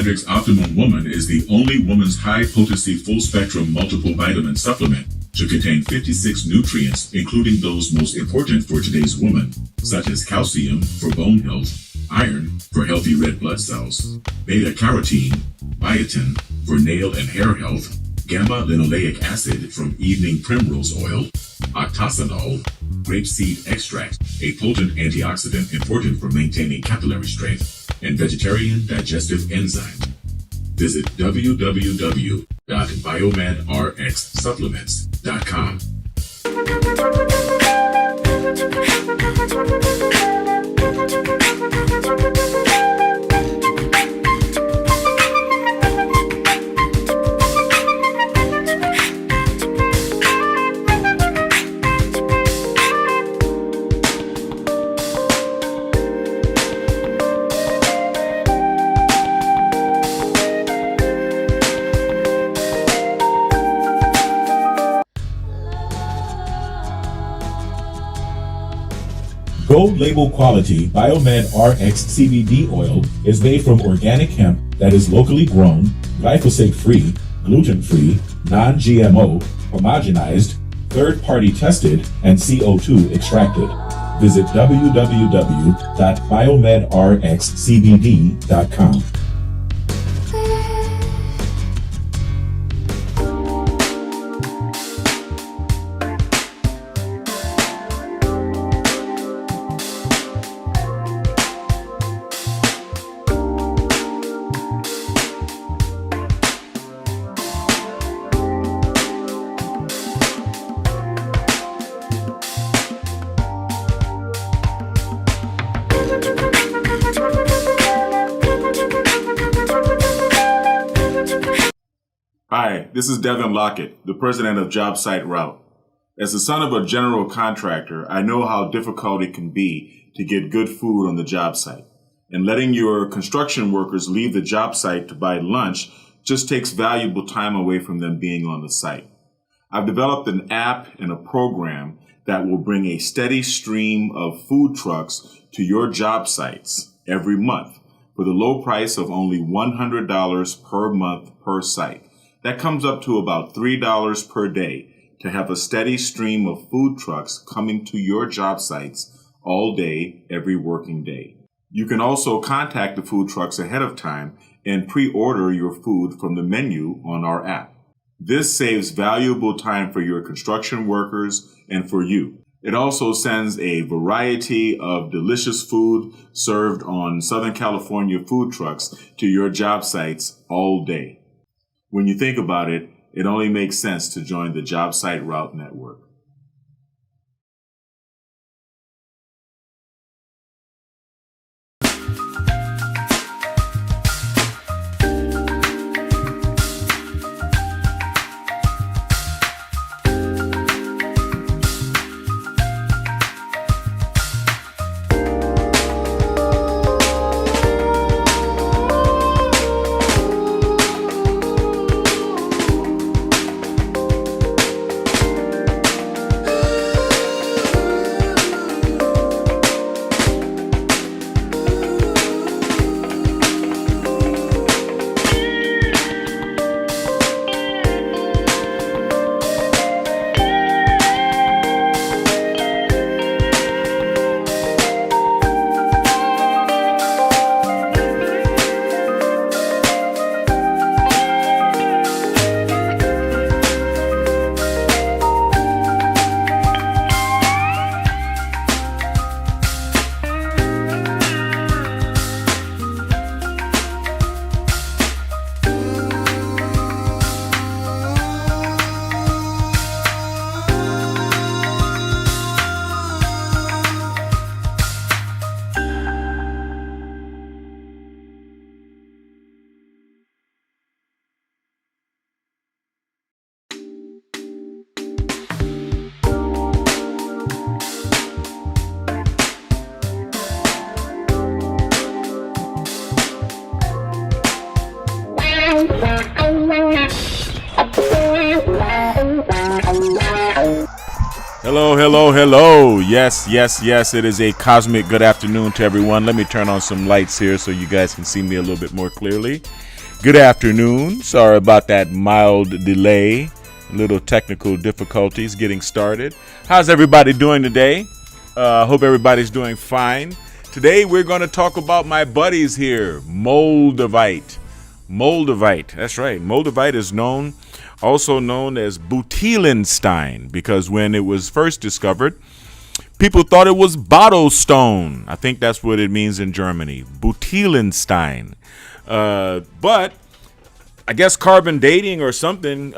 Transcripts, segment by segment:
BiomedRx Optimum Woman is the only woman's high-potency full-spectrum multiple vitamin supplement to contain 56 nutrients, including those most important for today's woman, such as calcium for bone health, iron for healthy red blood cells, beta-carotene, biotin for nail and hair health, gamma-linoleic acid from evening primrose oil, octasanol, grapeseed extract, a potent antioxidant important for maintaining capillary strength, and vegetarian digestive enzyme. Visit www.biomedrxsupplements.com. Gold label quality BiomedRx CBD oil is made from organic hemp that is locally grown, glyphosate-free, gluten-free, non-GMO, homogenized, third-party tested, and CO2 extracted. Visit www.biomedrxcbd.com. Hi, this is Devin Lockett, the president of JobSite Route. As the son of a general contractor, I know how difficult it can be to get good food on the job site. And letting your construction workers leave the job site to buy lunch just takes valuable time away from them being on the site. I've developed an app and a program that will bring a steady stream of food trucks to your job sites every month for the low price of only $100 per month per site. That comes up to about $3 per day to have a steady stream of food trucks coming to your job sites all day, every working day. You can also contact the food trucks ahead of time and pre-order your food from the menu on our app. This saves valuable time for your construction workers and for you. It also sends a variety of delicious food served on Southern California food trucks to your job sites all day. When you think about it, it only makes sense to join the JobSite Route Network. Hello. Yes, it is a cosmic good afternoon to everyone. Let me turn on some lights here so you guys can see me a little bit more clearly. Good afternoon. Sorry about that mild delay. Little technical difficulties getting started. How's everybody doing today? Hope everybody's doing fine. Today we're going to talk about my buddies here, MOLDAVITE. MOLDAVITE, that's right. MOLDAVITE is also known as Butylenstein, because when it was first discovered, people thought it was bottle stone. I think that's what it means in Germany, Butylenstein. But I guess carbon dating or something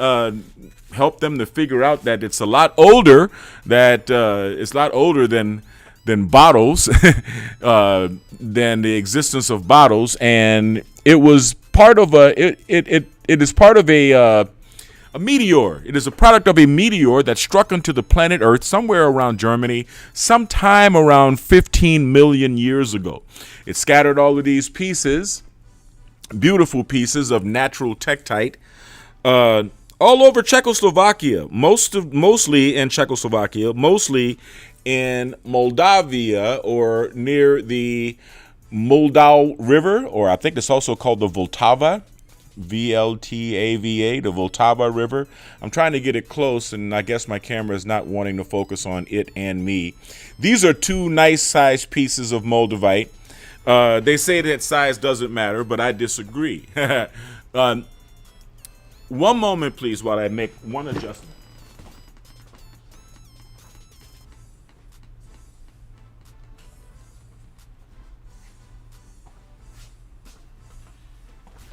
helped them to figure out that it's a lot older. It's a lot older than bottles, than the existence of bottles, and it was part of it is part of a meteor. It is a product of a meteor that struck into the planet Earth somewhere around Germany, sometime around 15 million years ago. It scattered all of these pieces, beautiful pieces of natural tektite, all over Czechoslovakia, mostly in Czechoslovakia, mostly in Moldavia or near the Moldau River, or I think it's also called the Vltava, VLTAVA, the Vltava River. I'm trying to get it close, and I guess my camera is not wanting to focus on it and me. These are two nice sized pieces of MOLDAVITE. They say that size doesn't matter, but I disagree. One moment, please, while I make one adjustment.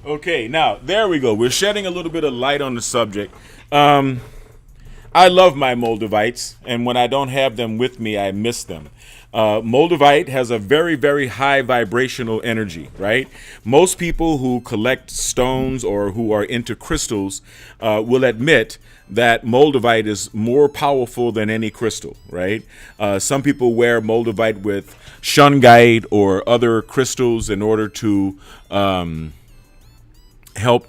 Okay, now, there we go. We're shedding a little bit of light on the subject. I love my MOLDAVITEs, and when I don't have them with me, I miss them. MOLDAVITE has a very, very high vibrational energy, right? Most people who collect stones or who are into crystals will admit that MOLDAVITE is more powerful than any crystal, right? Some people wear MOLDAVITE with shungite or other crystals in order to help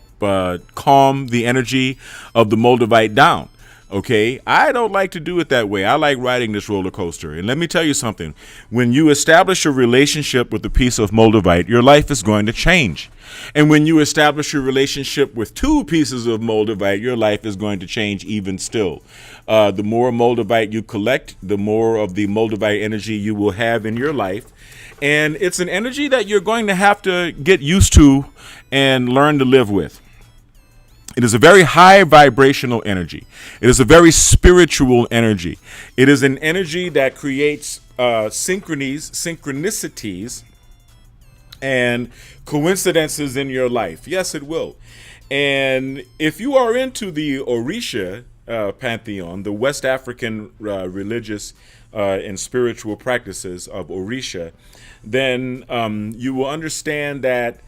calm the energy of the MOLDAVITE down. Okay, I don't like to do it that way. I like riding this roller coaster. And let me tell you something. When you establish a relationship with a piece of MOLDAVITE, your life is going to change. And when you establish a relationship with two pieces of MOLDAVITE, your life is going to change even still. The more MOLDAVITE you collect, the more of the MOLDAVITE energy you will have in your life. And it's an energy that you're going to have to get used to and learn to live with. It is a very high vibrational energy. It is a very spiritual energy. It is an energy that creates synchronicities and coincidences in your life. Yes, it will. And if you are into the Orisha pantheon, the West African religious and spiritual practices of Orisha, then you will understand that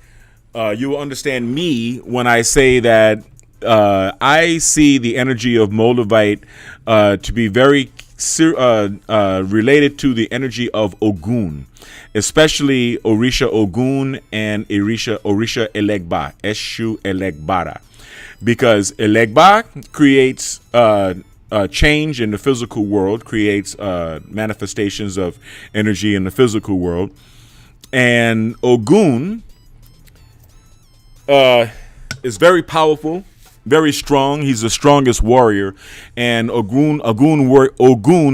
you will understand me when I say that I see the energy of MOLDAVITE to be very related to the energy of Ogun, especially Orisha Ogun and Orisha Elegba, Eshu Elegbara, because Elegba creates change in the physical world, creates manifestations of energy in the physical world, and Ogun is very powerful, very strong. He's the strongest warrior, and Ogun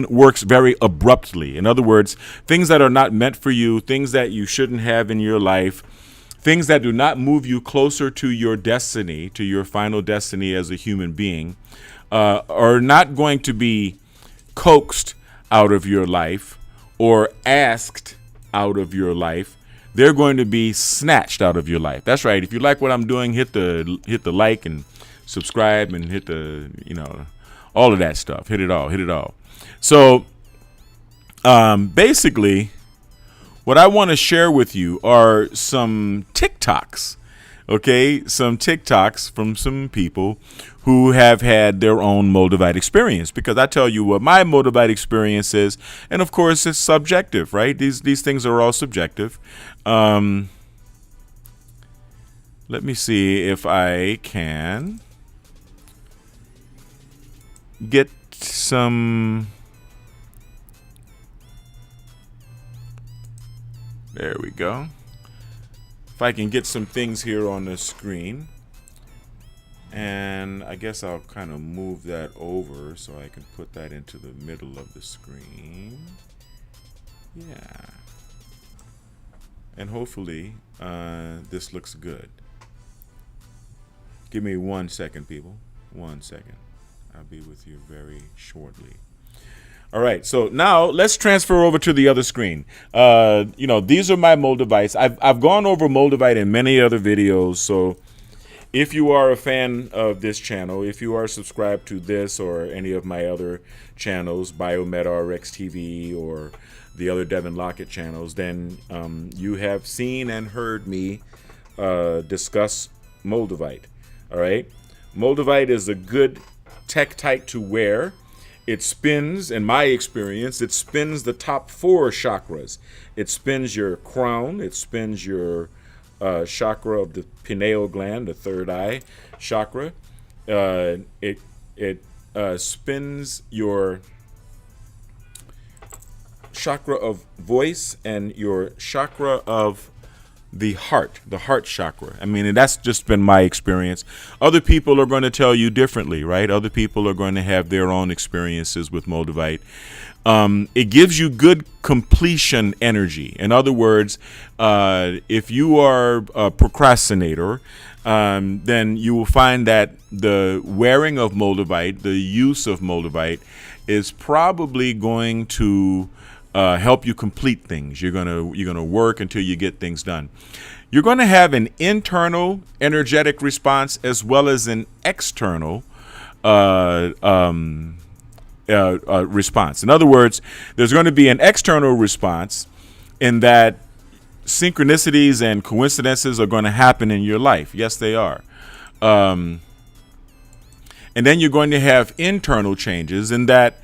works very abruptly. In other words, things that are not meant for you, things that you shouldn't have in your life, things that do not move you closer to your destiny, to your final destiny as a human being, are not going to be coaxed out of your life or asked out of your life. They're going to be snatched out of your life. That's right. If you like what I'm doing, hit the like and subscribe and hit the, all of that stuff. Hit it all. So basically, what I want to share with you are some TikToks. Okay, some TikToks from some people who have had their own MOLDAVITE experience, because I tell you what my MOLDAVITE experience is, and of course it's subjective, right? These things are all subjective. Let me see if I can get some. There we go. If I can get some things here on the screen. And I guess I'll kind of move that over so I can put that into the middle of the screen. Yeah. And hopefully this looks good. Give me 1 second, people. 1 second. I'll be with you very shortly. All right, so now let's transfer over to the other screen. These are my MOLDAVITEs. I've gone over MOLDAVITE in many other videos, so if you are a fan of this channel, if you are subscribed to this or any of my other channels, BiomedRx TV or the other Devin Lockett channels, then you have seen and heard me discuss MOLDAVITE. All right, MOLDAVITE is a good tektite to wear. It spins, in my experience, it spins the top 4 chakras. It spins your crown. It spins your chakra of the pineal gland, the third eye chakra. It spins your chakra of voice and your chakra of the heart chakra. I mean, and that's just been my experience. Other people are going to tell you differently, right? Other people are going to have their own experiences with MOLDAVITE. It gives you good completion energy. In other words, if you are a procrastinator, then you will find that the wearing of MOLDAVITE, the use of MOLDAVITE, is probably going to help you complete things. You're gonna work until you get things done. You're going to have an internal energetic response as well as an external response. In other words, there's going to be an external response in that synchronicities and coincidences are going to happen in your life. Yes, they are. And then you're going to have internal changes in that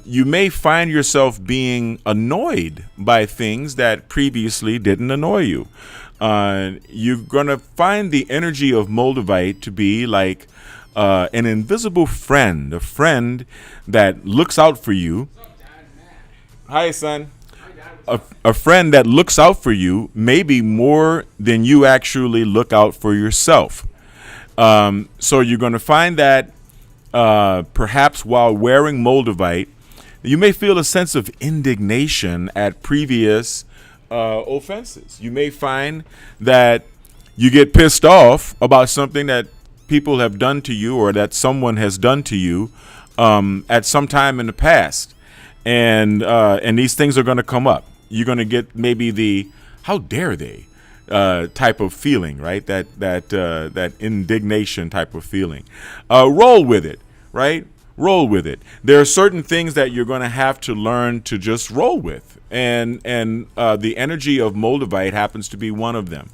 you may find yourself being annoyed by things that previously didn't annoy you. You're going to find the energy of MOLDAVITE to be like an invisible friend, a friend that looks out for you. Hi, son. A friend that looks out for you maybe more than you actually look out for yourself. So you're going to find that perhaps while wearing MOLDAVITE, you may feel a sense of indignation at previous offenses. You may find that you get pissed off about something that people have done to you or that someone has done to you at some time in the past. And these things are going to come up. You're going to get maybe the "how dare they" type of feeling, right? That indignation type of feeling. Roll with it, right? Roll with it. There are certain things that you're going to have to learn to just roll with, and the energy of MOLDAVITE happens to be one of them.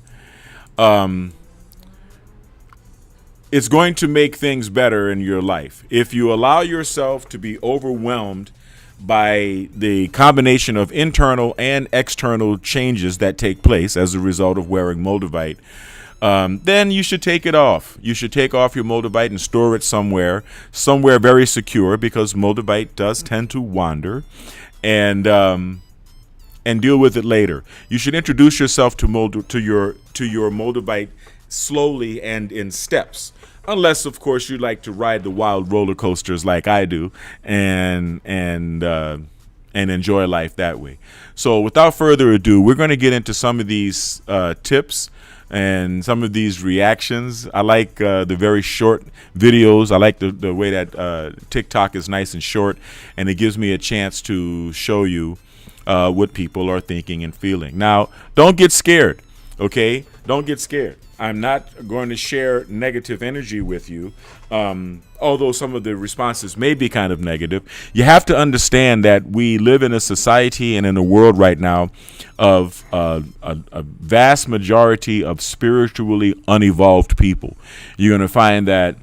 It's going to make things better in your life if you allow yourself to be overwhelmed by the combination of internal and external changes that take place as a result of wearing MOLDAVITE. Then you should take it off. You should take off your MOLDAVITE and store it somewhere very secure, because MOLDAVITE does tend to wander, and deal with it later. You should introduce yourself to your MOLDAVITE slowly and in steps. Unless, of course, you like to ride the wild roller coasters like I do, and enjoy life that way. So, without further ado, we're going to get into some of these tips and some of these reactions. I like the very short videos. I like the way that TikTok is nice and short, and it gives me a chance to show you what people are thinking and feeling. Now, don't get scared, okay? Don't get scared. I'm not going to share negative energy with you, although some of the responses may be kind of negative. You have to understand that we live in a society and in a world right now of a vast majority of spiritually unevolved people. You're going to find that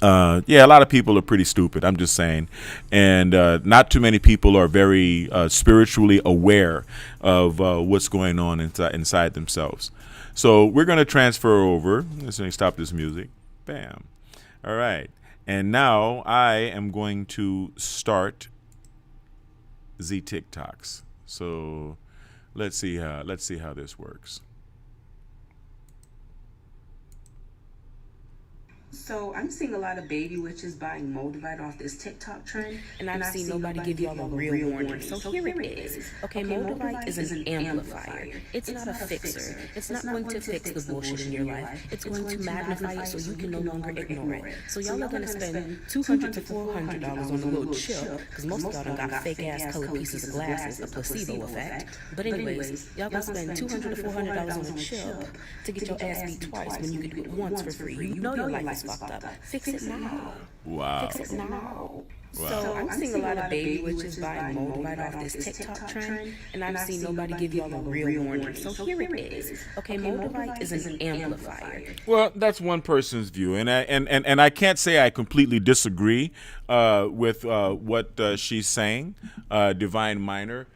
a lot of people are pretty stupid, I'm just saying, and not too many people are very spiritually aware of what's going on inside themselves. So we're going to transfer over. Let's stop this music. Bam. All right. And now I am going to start the TikToks. So let's see how this works. So I'm seeing a lot of baby witches buying MOLDAVITE off this TikTok trend, and I've seen nobody give y'all a real warning. So here it is. Okay, MOLDAVITE is an amplifier. It's not a fixer. It's not going to fix the bullshit in your life. It's going to magnify it so you can no longer ignore it. So y'all are going to spend $200 to $400 on a little chip, because most of y'all done got fake ass colored pieces of glasses, a placebo effect. But anyways, y'all gonna spend $200 to $400 on a chip to get your ass beat twice when you can do it once for free. You know your life is fucked up. Fix it now. Wow. Fix it now. Wow. So I'm seeing a lot of baby witches buying MOLDAVITE off this TikTok trend, and I've seen nobody give y'all a real warning. So here it is. Okay, MOLDAVITE is an amplifier. Well, that's one person's view, and I can't say I completely disagree with what she's saying, Divine Minor.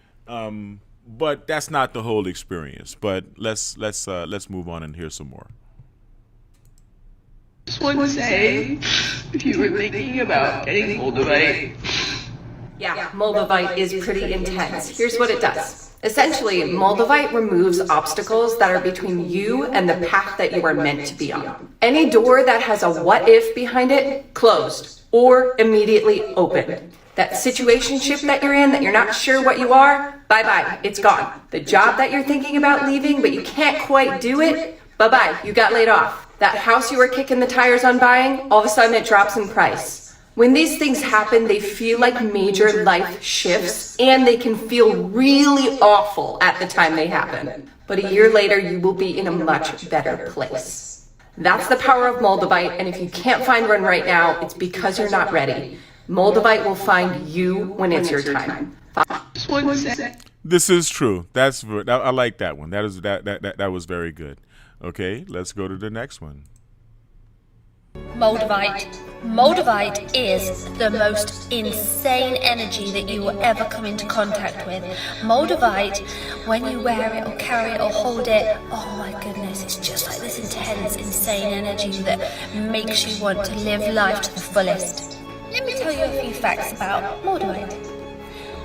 But that's not the whole experience. But let's move on and hear some more. Just want to say, if you were thinking about getting MOLDAVITE. Yeah, MOLDAVITE is pretty intense. Here's what it does. Essentially, MOLDAVITE removes obstacles that are between you and the path that you are meant to be on. Any door that has a what if behind it, closed or immediately opened. That situationship that you're in, that you're not sure what you are, bye-bye, it's gone. The job that you're thinking about leaving, but you can't quite do it, bye-bye, you got laid off. That house you were kicking the tires on buying, all of a sudden it drops in price. When these things happen, they feel like major life shifts, and they can feel really awful at the time they happen. But a year later, you will be in a much better place. That's the power of MOLDAVITE, and if you can't find one right now, it's because you're not ready. MOLDAVITE will find you when it's your time. This is true. I like that one. That was very good. Okay, let's go to the next one. MOLDAVITE. MOLDAVITE is the most insane energy that you will ever come into contact with. MOLDAVITE, when you wear it or carry it or hold it, oh my goodness, it's just like this intense, insane energy that makes you want to live life to the fullest. Let me tell you a few facts about MOLDAVITE.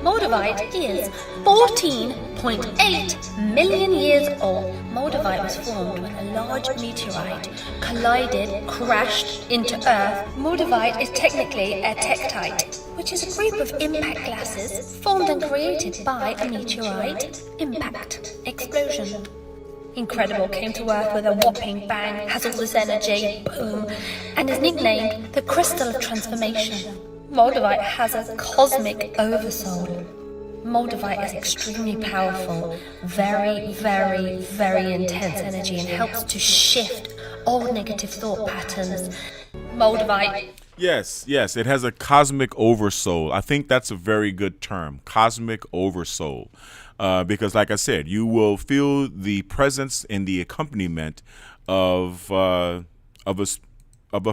MOLDAVITE is 14.8 million years old. MOLDAVITE was formed when a large meteorite collided, crashed into Earth. MOLDAVITE is technically a tektite, which is a group of impact glasses formed and created by a meteorite impact explosion. Incredible, came to Earth with a whopping bang, has all this energy, boom, and is nicknamed the Crystal of Transformation. MOLDAVITE has a cosmic oversoul. MOLDAVITE is extremely powerful, very, very, very intense energy, and helps to shift old negative thought patterns. MOLDAVITE. Yes, it has a cosmic oversoul. I think that's a very good term, cosmic oversoul. Because like I said, you will feel the presence and the accompaniment of a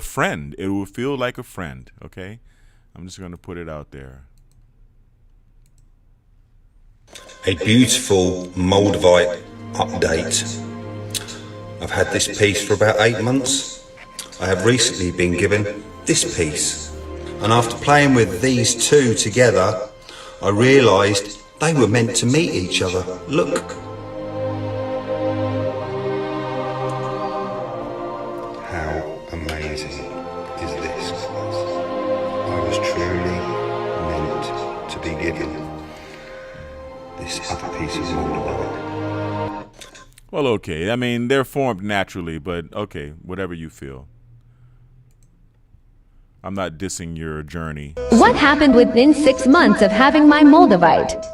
friend. It will feel like a friend, okay? I'm just going to put it out there. A beautiful MOLDAVITE update. I've had this piece for about 8 months. I have recently been given this piece. And after playing with these two together, I realised they were meant to meet each other. Look. How amazing is this? I was truly meant to be given this other piece of MOLDAVITE. Well, okay. I mean, they're formed naturally, but okay, whatever you feel. I'm not dissing your journey. What happened within 6 months of having my MOLDAVITE?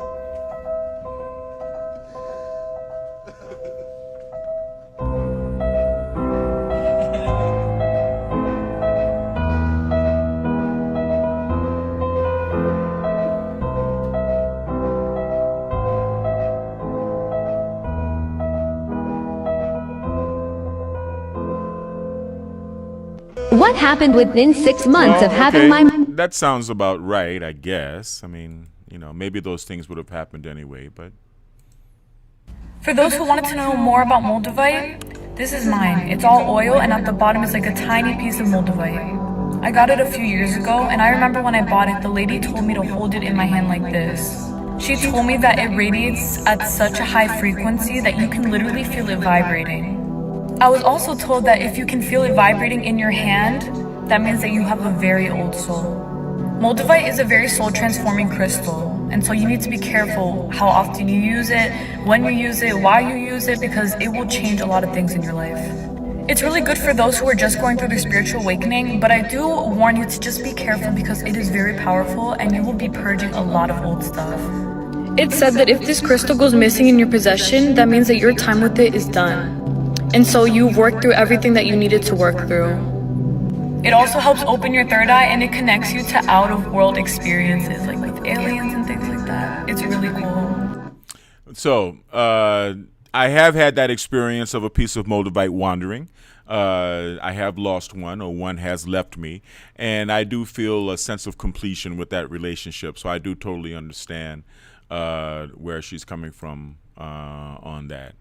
What happened within 6 months of having my... That sounds about right, I guess. I mean, you know, maybe those things would have happened anyway, but... For those who wanted to know more about MOLDAVITE, this is mine. It's all oil, and at the bottom is like a tiny piece of MOLDAVITE. I got it a few years ago, and I remember when I bought it, the lady told me to hold it in my hand like this. She told me that it radiates at such a high frequency that you can literally feel it vibrating. I was also told that if you can feel it vibrating in your hand, that means that you have a very old soul. Moldavite is a very soul-transforming crystal, and so you need to be careful how often you use it, when you use it, why you use it, because it will change a lot of things in your life. It's really good for those who are just going through their spiritual awakening, but I do warn you to just be careful because it is very powerful and you will be purging a lot of old stuff. It's said that if this crystal goes missing in your possession, that means that your time with it is done. And so you've worked through everything that you needed to work through. It also helps open your third eye and it connects you to out-of-world experiences, like with aliens and things like that. It's really cool. So, I have had that experience of a piece of Moldavite wandering. I have lost one, or one has left me, and I do feel a sense of completion with that relationship. So I do totally understand where she's coming from on that.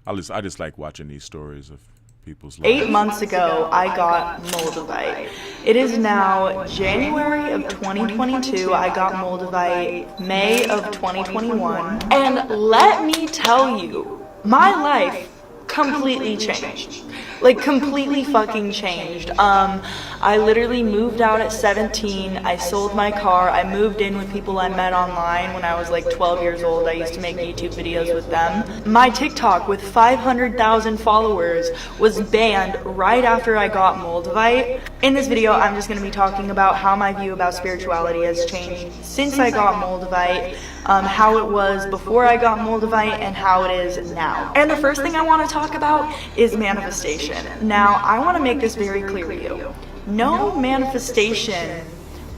I just like watching these stories of people's lives. 8 months ago, I got Moldavite. It is now January of 2022. I got Moldavite May of 2021. And let me tell you, my life completely changed. Like, completely fucking changed. I literally moved out at 17. I sold my car. I moved in with people I met online when I was like 12 years old. I used to make YouTube videos with them. My TikTok with 500,000 followers was banned right after I got Moldavite. In this video, I'm just going to be talking about how my view about spirituality has changed since I got Moldavite, how it was before I got Moldavite, and how it is now. And the first thing I want to talk about is manifestation. Now, I want to make this very clear to you. No manifestation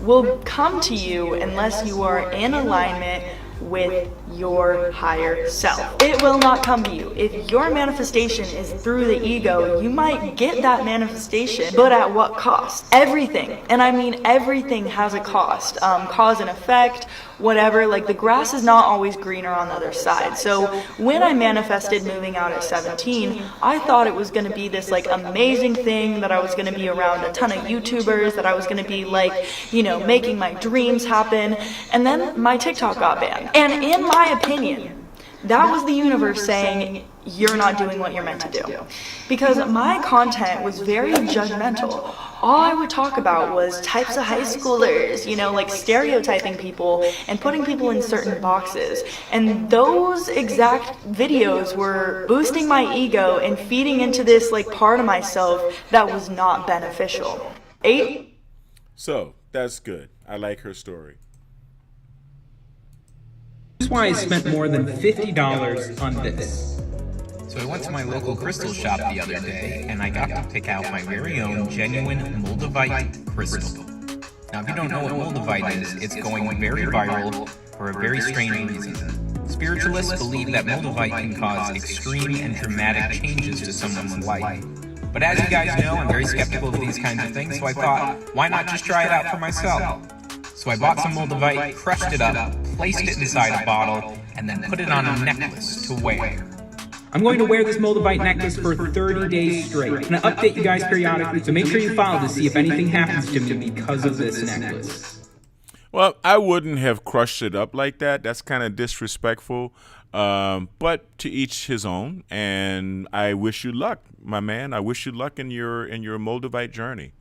will come to you unless you are in alignment with your higher self. It will not come to you. If your manifestation is through the ego, you might get that manifestation, but at what cost? Everything, and I mean everything has a cost. Cause and effect, whatever. Like, the grass is not always greener on the other side. So when I manifested moving out at 17, I thought it was going to be this like amazing thing, that I was going to be around a ton of YouTubers, that I was going to be like, you know, making my dreams happen. And then my TikTok got banned. And in my opinion, that was the universe saying, you're not doing what you're meant to do. Because my content was very judgmental. All I would talk about was types of high schoolers, you know, like stereotyping people and putting people in certain boxes. And those exact videos were boosting my ego and feeding into this like part of myself that was not beneficial. So that's good. I like her story. Here's why I spent more than $50 on this. So I went to my local crystal shop the other day, and I got to pick out my very own genuine Moldavite crystal. Now, if you don't know what Moldavite is, it's going very viral for a very strange reason. Spiritualists believe that Moldavite can cause extreme and dramatic changes to someone's life. But as you guys know, I'm very skeptical of these kinds of things, so I thought, why not just try it out for myself? So I bought some Moldavite, crushed it up, placed it inside a bottle, and then put it on a necklace to wear. I'm going to wear this Moldavite necklace for 30 days straight. I'm going to update you guys periodically, so make sure you follow to see if anything happens to me because of this necklace. Well, I wouldn't have crushed it up like that. That's kind of disrespectful. But to each his own. And I wish you luck, my man. I wish you luck in your Moldavite journey.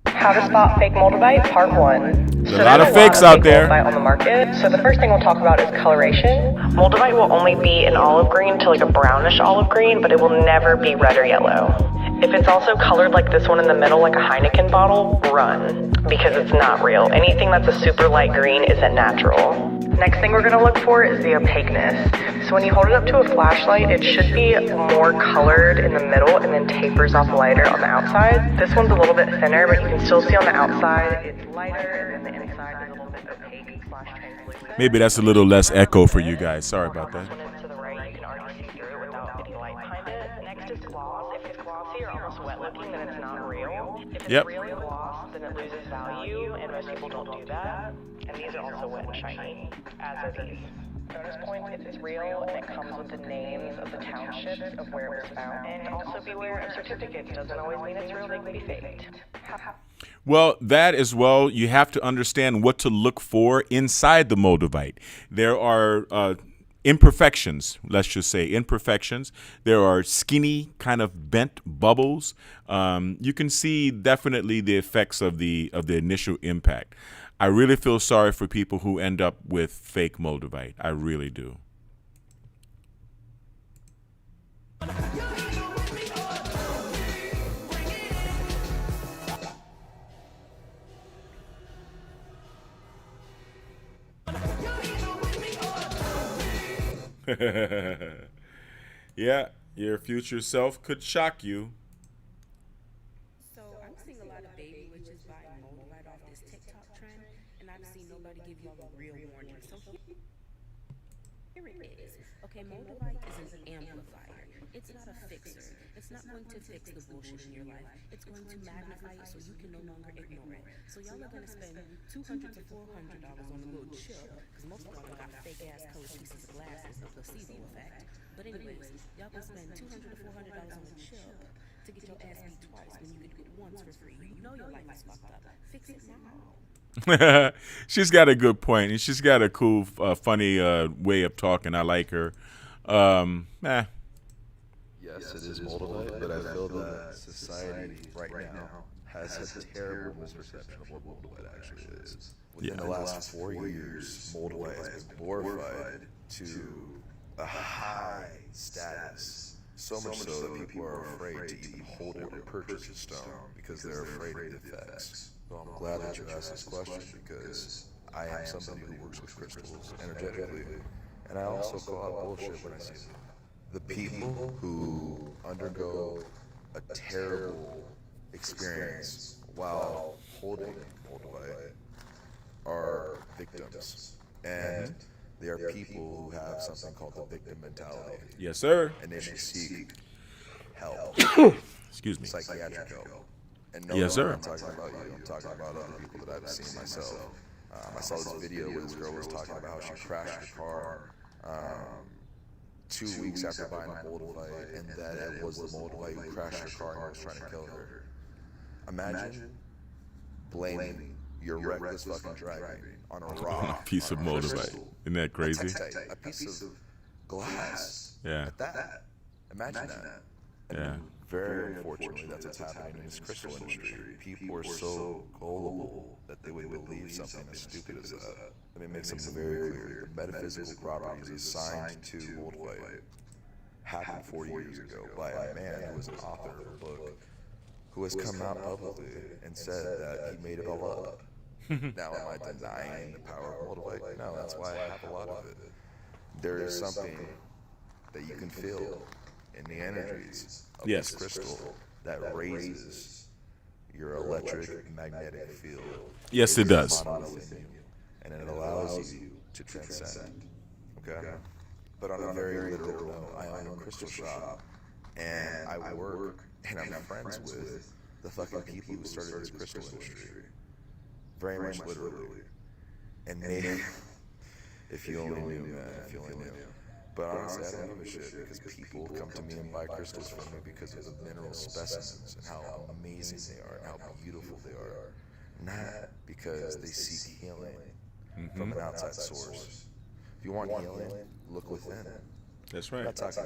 How to spot fake Moldavite, part 1. There's a lot of fakes out there. Moldavite on the market. So the first thing we'll talk about is coloration. Moldavite will only be an olive green to like a brownish olive green, but it will never be red or yellow. If it's also colored like this one in the middle, like a Heineken bottle, run, because it's not real. Anything that's a super light green isn't natural. Next thing we're going to look for is the opaqueness. So when you hold it up to a flashlight, it should be more colored in the middle and then tapers off lighter on the outside. This one's a little bit thinner, but you can still see on the outside it's lighter and the inside is a little bit opaque/translucent. Maybe that's a little less echo for you guys. Sorry about that. To the right, you can already see through it without any light behind it. Next is gloss. If it's glossy or almost wet looking, then it's not real. If it's real gloss, then it loses value, and most people don't do that. And these are also wet and shiny, as are these. Bonus points if it's real and it comes with the names of the townships of where it was found. And also beware of certificates. Doesn't always mean it's real, they can be faked. Well, that as well, you have to understand what to look for inside the Moldavite. There are imperfections, let's just say imperfections. There are skinny kind of bent bubbles. You can see definitely the effects of the initial impact. I really feel sorry for people who end up with fake Moldavite. I really do. Yeah, your future self could shock you. So I'm seeing a lot of baby witches buying Moldavite off this TikTok trend, and I've seen nobody give y'all a real warning. So here it is. Okay, Moldavite is an amplifier. It's not a fixer. It's not going to fix the bullshit in your life. It's going to magnify it so you can no longer ignore it. So y'all are going to spend $200 to $400 on a little chip, because most of y'all got fake-ass colored pieces of glasses, the placebo effect. But anyways, y'all can spend $200 to $400 on a chip to get your ass beat twice when you could do it once for free. You know your life is fucked up. Fix it now. She's got a good point, and she's got a cool, funny way of talking. I like her. Yes, it is Moldavite, but I feel that society right now has a terrible misperception of what Moldavite actually is. Within the last 4 years, Moldavite has been glorified to a high status, so much so that people are afraid to even hold it or purchase a stone because they're afraid of the effects. So I'm glad that you asked this question, because I am somebody who works with crystals energetically, and I also call out bullshit when I see them. The people who undergo a terrible experience while holding Moldavite are victims, and they are people who have something called the victim mentality. Yes, sir. And they should seek help. Excuse me. Psychiatric help. And no, yes, sir. I'm talking about you. I'm talking about other people that I've seen myself. I saw this video where this girl was talking about how she crashed her car 2 weeks after buying Moldavite, and that it was the Moldavite who crashed her car and was trying to kill her. Imagine blaming your reckless fucking driving on a rock, a piece of Moldavite. Isn't that crazy? A piece of glass. Yeah. At that. Imagine that. And yeah. Very unfortunately, that's what's happening in this crystal industry. People are so gullible that they would believe something as stupid as that. Let me make something very clear. The metaphysical properties assigned to Moldavite happened 40 years ago by a man who was an author of a book who has come out publicly and said that he made it all up. Now, am I denying the power of Moldavite? No, that's why I have a lot of it. There is something that you can feel in the energies of this crystal that raises your electric magnetic field. Yes, it does. And it allows you to transcend. Okay? But on a very literal note, I own a crystal shop, and I work and I'm friends with the fucking people who started this crystal industry. Very much literally. And they, if you only knew, man, if you only knew. But honestly, I don't give a shit, because people come to me and buy crystals from me because of the mineral specimens and how amazing they are and how beautiful they are. Not because they seek healing from an outside source. If you want healing, look within. That's right. I'm not talking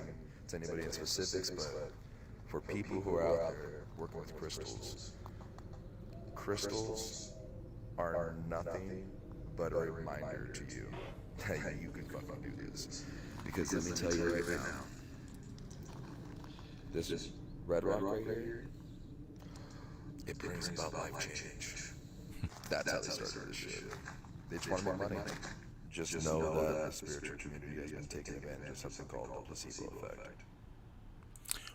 to anybody in specifics, but for people who are out there working with crystals, crystals are nothing but a reminder to you that you can fucking do this. Because let me tell you right now, this is red rock right here, it brings about life change. That's how they started this shit. They just want more money. Just know that the spiritual community has been taking advantage of something called the placebo effect.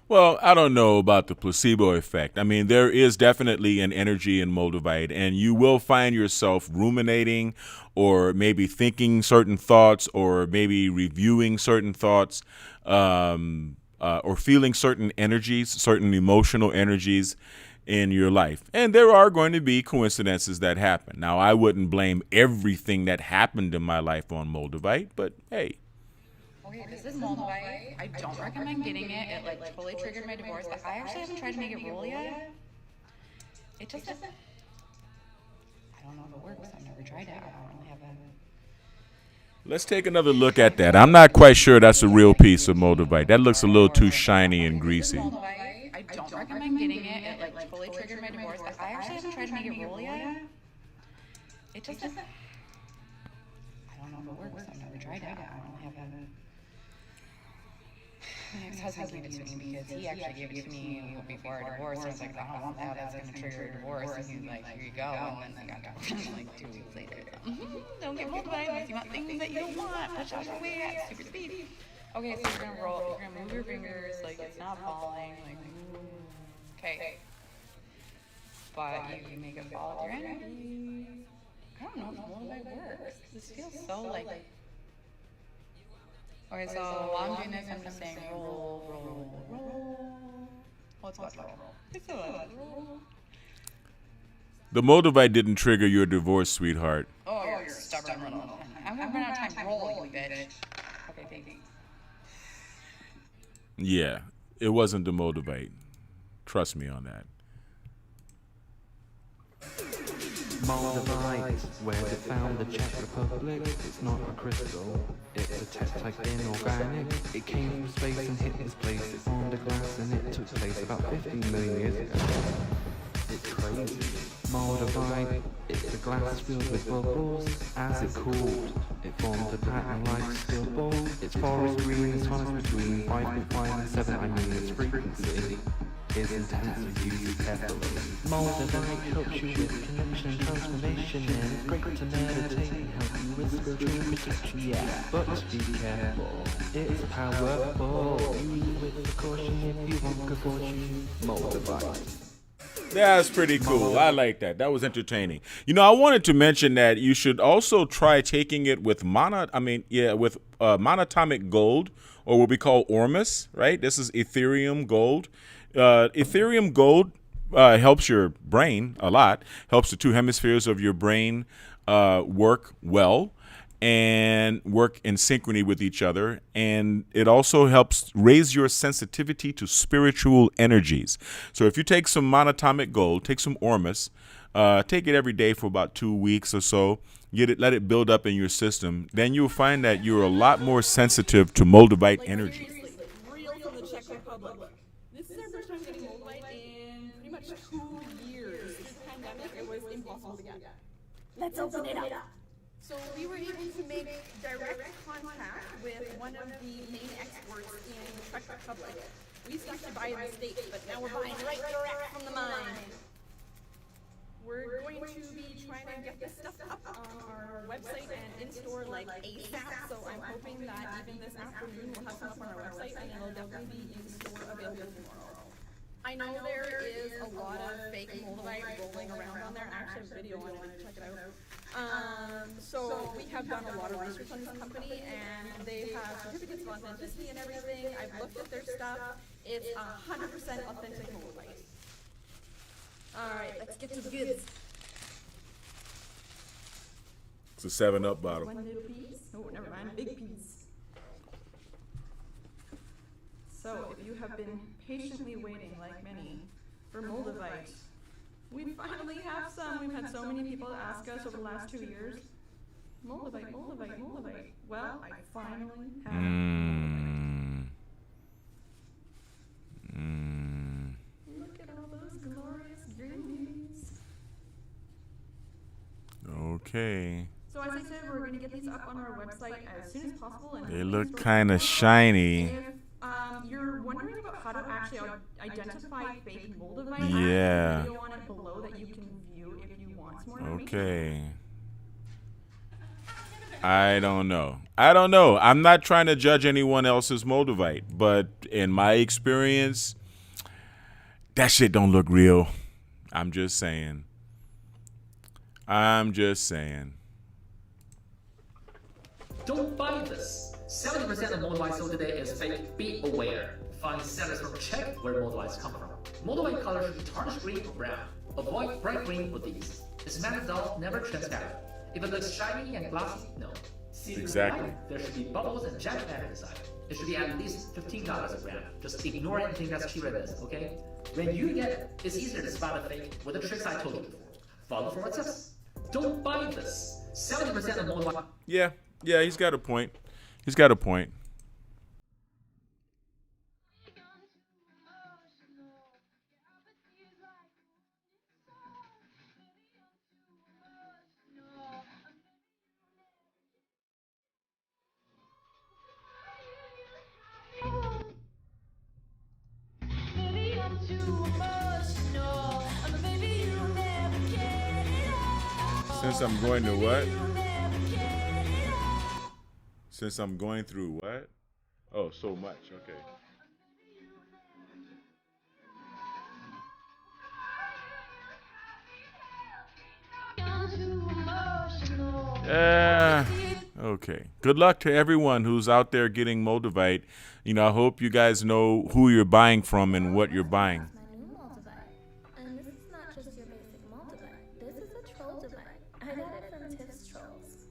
Well, I don't know about the placebo effect. I mean, there is definitely an energy in Moldavite, and you will find yourself ruminating or maybe thinking certain thoughts or maybe reviewing certain thoughts or feeling certain energies, certain emotional energies in your life. And there are going to be coincidences that happen. Now, I wouldn't blame everything that happened in my life on Moldavite, but hey. Okay, this is Moldavite. I don't recommend getting it. It like totally triggered my divorce, but I actually haven't tried to make it roll yet. It just doesn't. I don't know if it works. I've never tried it. I don't really have Let's take another look at that. I'm not quite sure that's a real piece of MOLDAVITE. That looks a little too shiny and greasy. I don't recommend getting it. It like totally triggered my divorce. I actually haven't tried to make it roll yet. It just doesn't. I don't know if it works. I've never tried it. I don't have a. My ex-husband gave it to me because he actually gave it to me before our divorce. And I was like, I don't want that. That's going to trigger a divorce. And he's like, here you go. And then I got divorced like 2 weeks later. Don't get MOLDAVITE unless you want things that you don't want. Push out your way at super speed. Okay, so you're going to roll. You're going to move your fingers like it's not falling. Like, okay. But you make it fall with your energy. I don't know if MOLDAVITE works. This feels so like. Okay, so while I'm doing this, I'm just saying roll, roll, roll. What's about to roll? It's a roll. The MOLDAVITE didn't trigger your divorce, sweetheart. Oh, you're stubborn little. I'm gonna run out of time rolling, you bitch. Okay, baby. Yeah, it wasn't the MOLDAVITE. Trust me on that. MOLDAVITE, where they found the Czech Republic. It's not a crystal, it's a text-type inorganic. It came from space and hit this place. It formed a glass and it took place about 15 million years ago. It's crazy. MOLDAVITE, it's a glass filled with bubbles. As it cooled, it formed a pattern like steel ball. It's forest green, it's honest between 5.5 and 7. I mean its frequency is intense and used carefully. MOLDAVITE helps you with connection and transformation, and it's great to meditate and help you with spiritual protection. Yeah, but be careful, it's powerful. Use it with precaution if you want good fortune. MOLDAVITE. That's pretty cool. I like that. That was entertaining. You know, I wanted to mention that you should also try taking it with monatomic gold, or what we call Ormus, right? This is Ethereum gold. Ethereum gold helps your brain a lot, helps the two hemispheres of your brain work well and work in synchrony with each other. And it also helps raise your sensitivity to spiritual energies. So if you take some monatomic gold, take some Ormus, take it every day for about 2 weeks or so, let it build up in your system, then you'll find that you're a lot more sensitive to MOLDAVITE energy. Real from the Czech Republic. This is our first time getting MOLDAVITE in pretty much 2 years. This pandemic, it was impossible to get. Let's open it up. So we were able to make direct contact with one of the main exports in the Czech Republic. We used to actually buy in the States, but now we're buying right direct from the mine. We're going to be trying to get this stuff up on our website and in-store like ASAP, so I'm hoping that even this afternoon we'll have some up on our website and it'll definitely be in-store available tomorrow. I know there is a lot of fake MOLDAVITE rolling around on there. I actually have a video on it, check it out. So we have done a lot of research on this company, and they have certificates of authenticity and everything. I've looked at their stuff. It's 100% authentic MOLDAVITE. Alright, let's get to the goods. It's a 7-Up bottle. One little piece? Oh, never mind, big piece. So, if you have been patiently waiting, like many, for MOLDAVITE, we finally have some. We've had so many people ask us over the last 2 years, MOLDAVITE, MOLDAVITE, MOLDAVITE. Well, I finally have. Look at all those glorious greens. Okay. So as I said, we're going to get these up on our website as soon as possible. And they look kind of shiny. If you're wondering about how to actually identify fake MOLDAVITE, yeah. I have a video on it below that you can view if you want some more information. Okay. I don't know. I'm not trying to judge anyone else's MOLDAVITE, but in my experience, that shit don't look real. I'm just saying. Don't buy this. 70% of MOLDAVITE sold today is fake. Be aware. Find sellers from Czech where MOLDAVITEs come from. MOLDAVITE color should be tarnished green or brown. Avoid bright green with these. It's matte dull, never transparent. If it looks shiny and glossy, no. See exactly. Light, there should be bubbles and jagged matter inside. It should be at least $15 a gram. Just ignore anything that's cheaper than this, okay? When you get it, it's easier to spot a fake with the tricks I told you before. Follow for what it says. Don't buy this. 70% of MOLDAVITE. Yeah, Yeah, he's got a point. He's got a point. Since I'm going to what? Since I'm going through what? Oh, so much. Okay. Okay. Good luck to everyone who's out there getting MOLDAVITE. You know, I hope you guys know who you're buying from and what you're buying. And this is not just your basic MOLDAVITE. This is a troll device. I got it from Tiff's Trolls.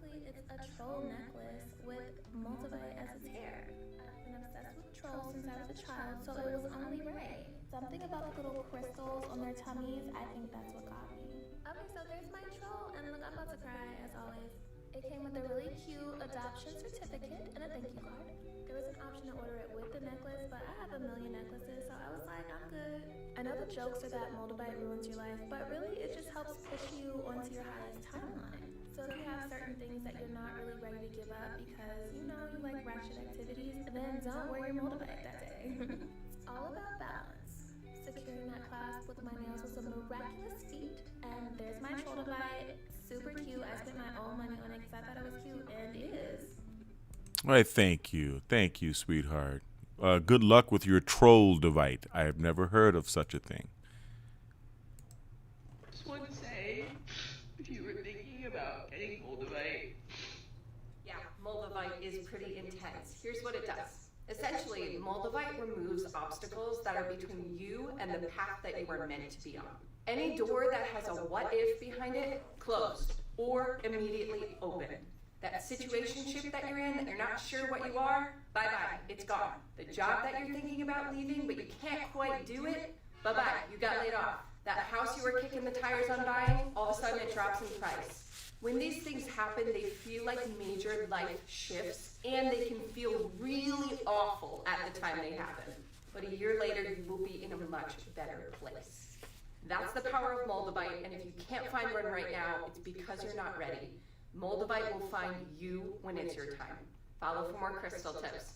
Basically, it's a troll necklace with MOLDAVITE as its hair. I've been obsessed with trolls since I was a child, so it was only right. Something about the little crystals on their tummies, I think that's what got me. Okay, so there's my troll, and look, I'm about to cry, as always. It came with a really cute adoption certificate and a thank you card. There was an option to order it with the necklace, but I have a million necklaces, so I was like, I'm good. I know the jokes are that MOLDAVITE ruins your life, but really it just helps push you onto your highest timeline. So if you have certain things that you're not really ready to give up because, you know, you like ratchet activities, then don't wear your MOLDAVITE that day. It's all about balance. Securing that clasp with my nails was a miraculous feat, and there's my MOLDAVITE. Super cute. I spent my own money on it because I thought it was cute, and it is. All right, thank you. Thank you, sweetheart. Good luck with your troll device. I have never heard of such a thing. Just want to say, if you were thinking about getting MOLDAVITE. Yeah, MOLDAVITE is pretty intense. Here's what it does. Essentially, MOLDAVITE removes obstacles that are between you and the path that you are meant to be on. Any door that has a what if behind it, closed or immediately open. That situationship that you're in, that you're not sure what you are, bye-bye, it's gone. The job that you're thinking about leaving, but you can't quite do it, bye-bye, you got laid off. That house you were kicking the tires on buying, all of a sudden it drops in price. When these things happen, they feel like major life shifts, and they can feel really awful at the time they happen. But a year later, you will be in a much better place. That's the power of MOLDAVITE, and if you can't find one right now, it's because you're not ready. MOLDAVITE will find you when it's your time. Follow for more crystal tips.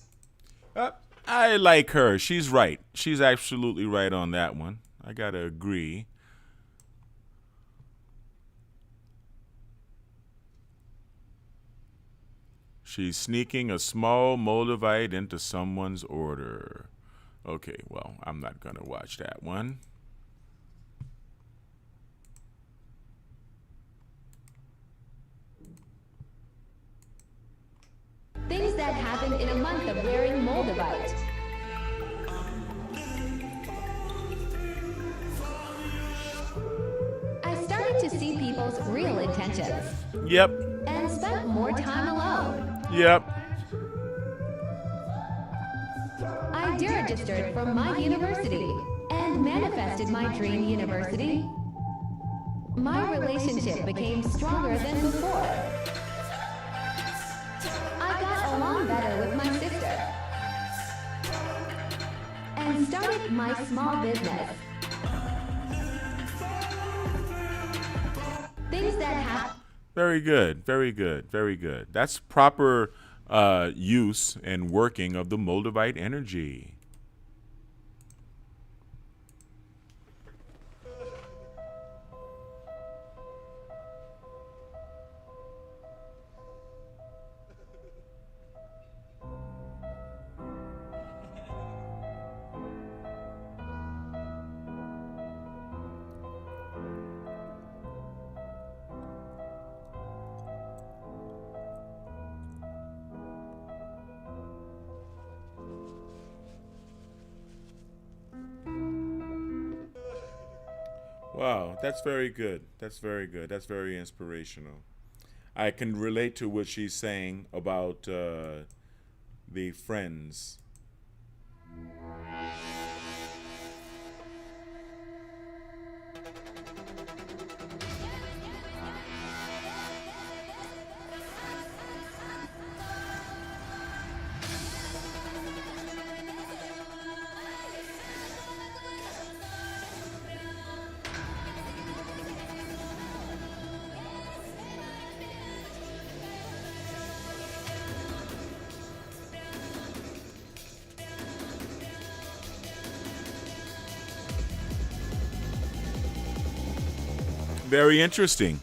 I like her. She's right. She's absolutely right on that one. I gotta agree. She's sneaking a small MOLDAVITE into someone's order. Okay, well, I'm not gonna watch that one. Things that happened in a month of wearing MOLDAVITE. I started to see people's real intentions. Yep. And spent more time alone. Yep. I deregistered from my university and manifested my dream university. My relationship became stronger than before. I got along better with my sister and started my small business. Things that happen. Very good, very good, very good. That's proper use and working of the MOLDAVITE energy. Wow, that's very good. That's very good. That's very inspirational. I can relate to what she's saying about the friends. Very interesting.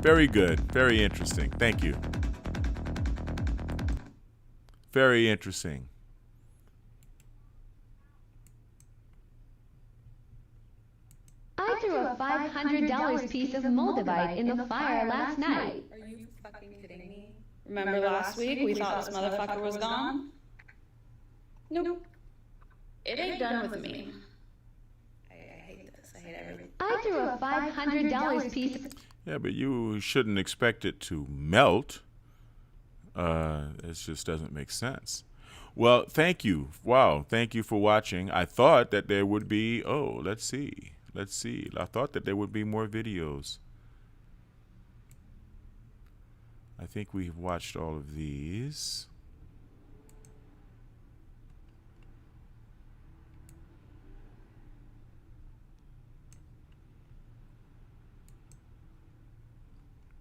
Very good. Very interesting. Thank you. Very interesting. I threw a $500 piece of Moldavite in the fire last night. Are you fucking kidding me? Remember last week we thought this motherfucker was gone? Nope. It ain't done with me. I hate this. I hate everything. I threw a $500 piece of... Yeah, but you shouldn't expect it to melt. It just doesn't make sense. Well, thank you. Wow, thank you for watching. I thought that there would be, let's see. I thought that there would be more videos. I think we've watched all of these.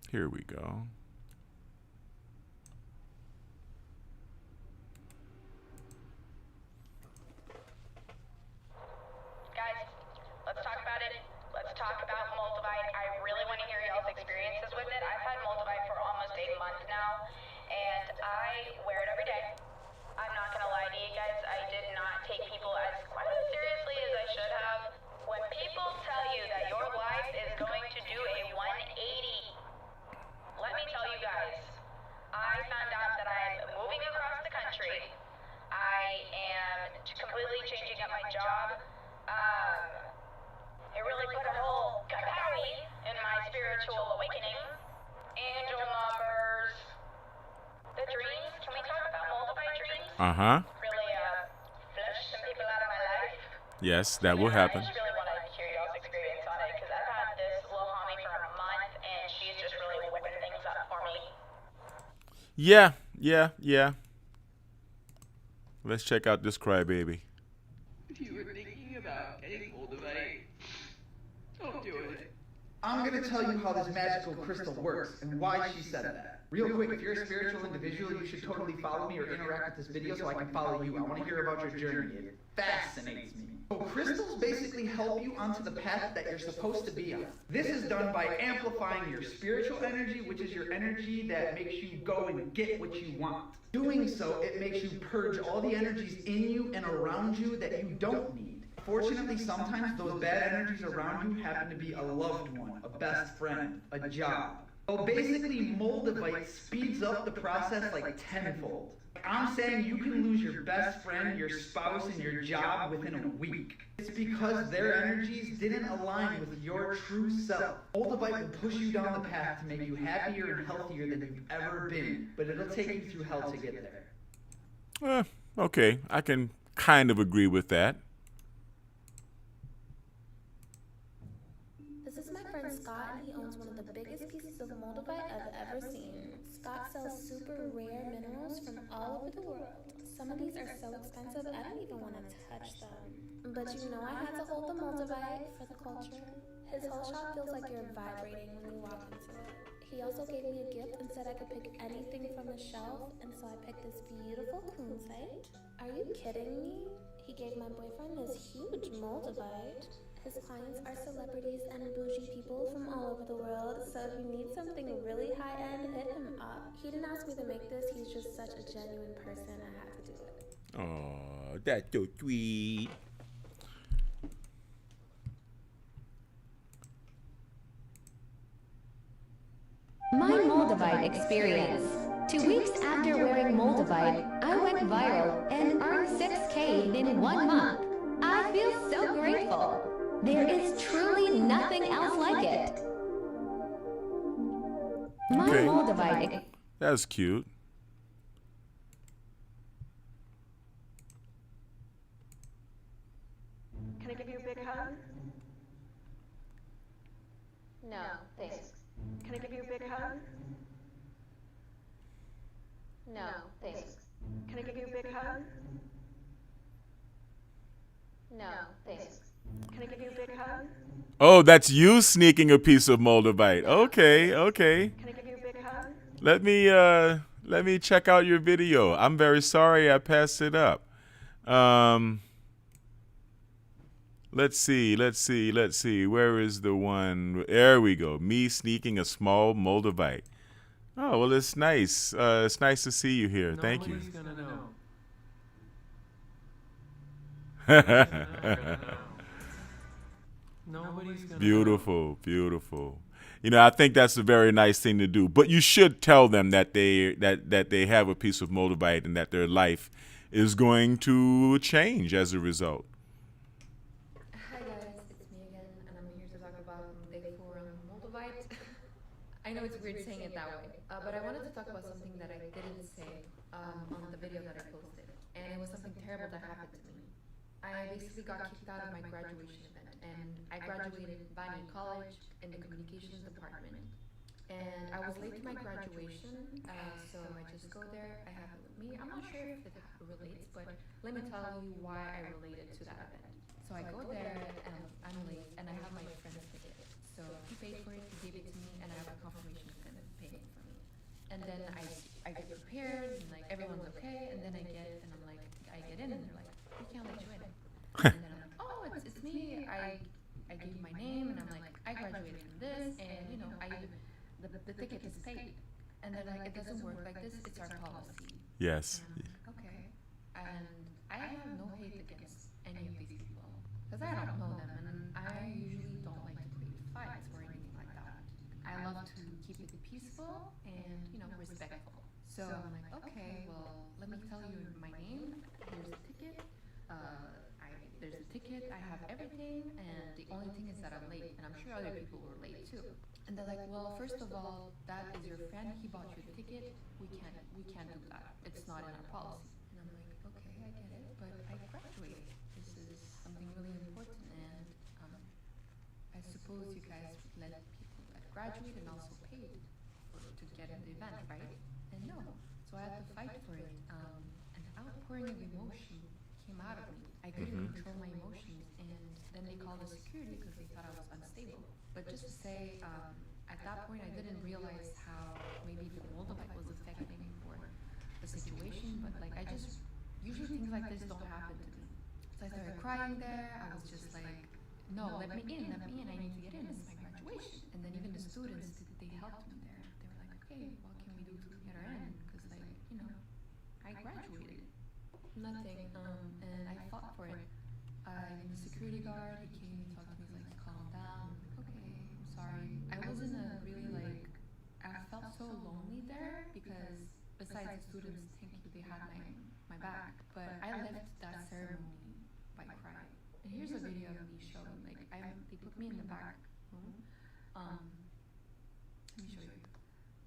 Here we go. Guys, let's talk about it. Let's talk about MOLDAVITE. I really want to hear y'all's experiences with it. I've had MOLDAVITE for almost a month now, and I wear it every day. I'm not going to lie to you guys. I did not take people quite as seriously as I should have. When people tell you that your life is going to do a 180, let me tell you guys, I found out that I'm moving across the country. I am completely changing up my job. It really put a whole kapowie in my spiritual awakening. Angel numbers. The dreams. Can we talk about MOLDAVITE dreams? Uh-huh. Really flush some people out of my life. Yes, that will happen. I just really want to hear y'all's experience on it because I've had this little homie for a month and she's just really whipping things up for me. Yeah. Let's check out this crybaby. If you were thinking about getting MOLDAVITE, don't do it. I'm gonna tell you how this magical crystal works and why she said that. Real quick, if you're a spiritual individual, you should totally follow me or interact with this video so I can follow you. I want to hear about your journey. It fascinates me. So crystals basically help you onto the path that you're supposed to be on. This is done by amplifying your spiritual energy, which is your energy that makes you go and get what you want. Doing so, it makes you purge all the energies in you and around you that you don't need. Fortunately, sometimes those bad energies around you happen to be a loved one, a best friend, a job. So basically, MOLDAVITE speeds up the process like tenfold. I'm saying you can lose your best friend, your spouse, and your job within a week. It's because their energies didn't align with your true self. MOLDAVITE will push you down the path to make you happier and healthier than you've ever been, but it'll take you through hell to get there. Okay, I can kind of agree with that. This is my friend Scott, and he owns one of the biggest pieces of MOLDAVITE I've ever seen. Scott sells super rare minerals from all over the world. Some of these are so expensive, I don't even want to touch them. But you know I had to hold the MOLDAVITE for the culture. His whole shop feels like you're vibrating when you walk into it. He also gave me a gift and said I could pick anything from the shelf, and so I picked this beautiful kunzite. Are you kidding me? He gave my boyfriend this huge MOLDAVITE. His clients are celebrities and bougie people from all over the world, so if you need something really high-end, hit him up. He didn't ask me to make this, he's just such a genuine person, I had to do it. Oh, that's so sweet. My MOLDAVITE experience. 2 weeks after wearing MOLDAVITE, I went viral and earned 6K in 1 month. I feel so grateful. There is truly nothing else like it. My MOLDAVITE. That's cute. Can I give you a big hug? No, thanks. Can I give you a big hug? No, thanks. Can I give you a big hug? No, thanks. Can I give you a big hug? Oh, that's you sneaking a piece of MOLDAVITE. Okay. Can I give you a big hug? Let me check out your video. I'm very sorry I passed it up. Let's see. Where is the one? There we go. Me sneaking a small Moldavite. Oh, well, it's nice. It's nice to see you here. Thank you. Nobody's gonna know. Nobody's gonna Beautiful, beautiful. You know, I think that's a very nice thing to do. But you should tell them that they have a piece of Moldavite and that their life is going to change as a result. Hi guys, it's me again, and I'm here to talk about day 4 on MOLDAVITE. I know it's weird saying it that way, but I wanted to talk about something that I didn't say on the video that I posted, and it was something terrible that happened to me. I basically got kicked out of my graduation event, and I graduated Bani College in the communications department, and I was late to my graduation, so I just go there. I have it with me. I'm not sure if it relates, but let me tell you why I related to that event. So I go there, and I'm late, and I have my friend's ticket. So he paid for it, he gave it to me, and I have a confirmation he's gonna pay it for me. And then I get prepared, and like everyone's okay, and then I get in, and they're like, we can't let you in. And then I'm like, oh, it's me. I gave you my name, and I'm like, I graduated from this, and you know, the ticket is paid. And they're like, it doesn't work like this. It's our policy. Yes. And I'm like, okay. And I have no hate against any of these people, because I don't know them, and I usually don't like to create fights or anything like that. I love to keep it peaceful and, you know, respectful. So I'm like, okay, well, let me tell you my name. Here's the ticket. There's a ticket. I have everything, and the only thing is that I'm late, and I'm sure other people were late too. And they're like, well, first of all, that is your friend. He bought you the ticket. We can't do that. It's not in our policy. And I'm like, okay, I get it, but I graduated. This is something really important, and I suppose you guys would let people that graduate and also paid to get in the event, right? And no, so I had to fight for it. An outpouring of emotion came out of me. I couldn't control my emotions, and then they called the security because they thought I was unstable. But just to say, at that point, I didn't realize how maybe the Moldavite was affecting for the situation, but like usually things like this don't happen to me. So I started crying there. I was just like, no, let me in, I need to get in, this is my graduation. And then even the students, they helped me there. They were like, okay, what can we do to get her in? Because like, you know, I graduated. Nothing, and I fought for it. The security guard, he came, he talked to me, he's like, calm down. I'm like, okay, I'm sorry. I was in a really like, I felt so lonely there because besides the students, thank you, they had my back. But I left that ceremony by crying. And here's a video of me showing, like, they put me in the back room. Let me show you.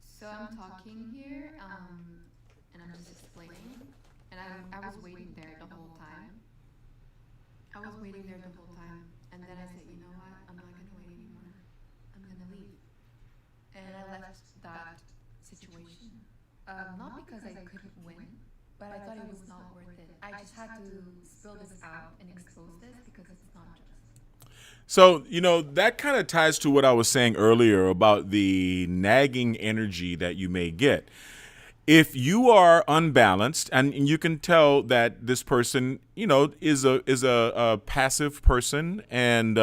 So I'm talking here, and I'm just explaining. And I was waiting there the whole time. And then I said, you know what? I'm not going to wait anymore. I'm going to leave. And I left that situation. Not because I couldn't win, but I thought it was not worth it. I just had to spill this out and expose this because it's not just. So, you know, that kind of ties to what I was saying earlier about the nagging energy that you may get. If you are unbalanced, and you can tell that this person, you know, is a passive person and,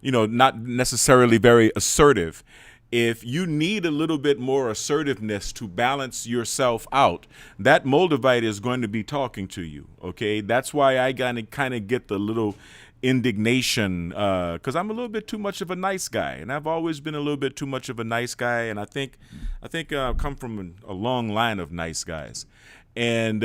you know, not necessarily very assertive. If you need a little bit more assertiveness to balance yourself out, that Moldavite is going to be talking to you. OK, that's why I kind of get the little indignation because I'm a little bit too much of a nice guy, and I've always been a little bit too much of a nice guy, and I think I come from a long line of nice guys, and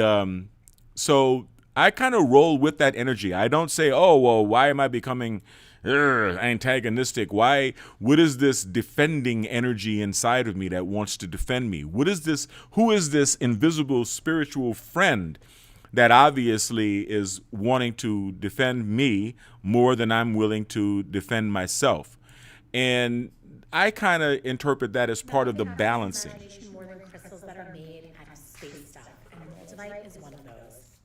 so I kind of roll with that energy. I don't say, oh well, why am I becoming antagonistic? What is this defending energy inside of me that wants to defend me? Who is this invisible spiritual friend that obviously is wanting to defend me more than I'm willing to defend myself? And I kind of interpret that as part of the balancing. More than crystals that are made out of space stuff, and Moldavite is one of those.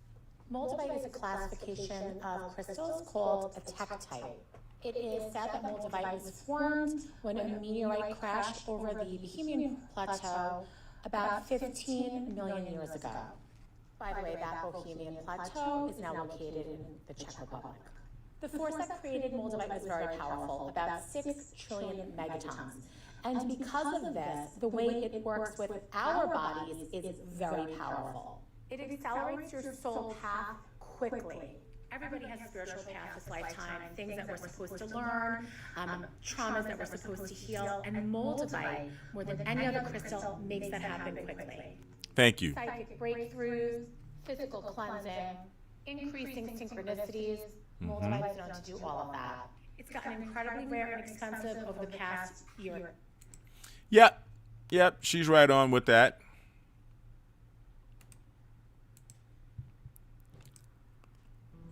Moldavite is a classification of crystals called a tektite. It is said that Moldavite was formed when a meteorite crashed over the Bohemian Plateau about 15 million years ago. By the way, that Bohemian plateau is now located in the Czech Republic. The force that created moldavite was very powerful, about 6 trillion megatons. And because of this, the way it works with our bodies is very powerful. It accelerates your soul path quickly. Everybody has a spiritual path this lifetime, things that we're supposed to learn, traumas that we're supposed to heal, and moldavite, more than any other crystal, makes that happen quickly. Thank you. Psychic breakthroughs, physical cleansing, increasing synchronicities, moldavite is known to do all of that. It's gotten incredibly rare and expensive over the past year. Yep, she's right on with that.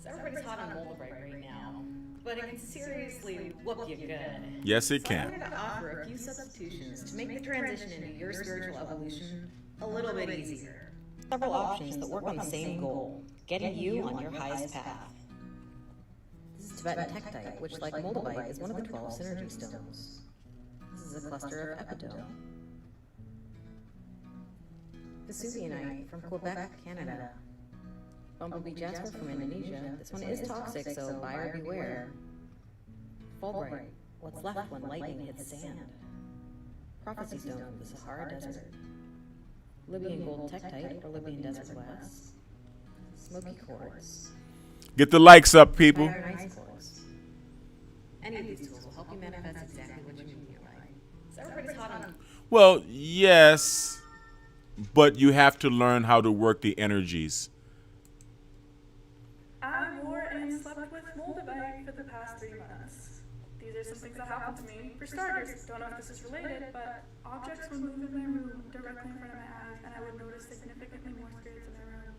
So everybody's hot on moldavite right now, but it can seriously whoop you good. Yes, it So can. I'm going to offer a few substitutions to make the transition into your spiritual evolution a little bit easier. Several options that work on the same goal, getting you on your highest path. This is Tibetan Tektite, which, like moldavite, is one of the 12 synergy stones. This is a cluster of epitome. Vesuvianite from Quebec, Canada. Bumblebee jasper from Indonesia. This one is toxic, so buyer beware. Fulbright, what's left when lightning hits sand. Prophecy stone from the Sahara Desert. Libyan gold tektite or Libyan desert glass. Smoky quartz. Get the likes up, people. Iron ice quartz. Any of these tools will help you manifest exactly what you need in your life. So everybody's hot on. Well, yes, but you have to learn how to work the energies. I wore and slept with moldavite for the past 3 months. These are some things that happened to me. For starters, don't know if this is related, but objects would move in my room directly in front of my eyes, and I would notice significantly more spirits in my room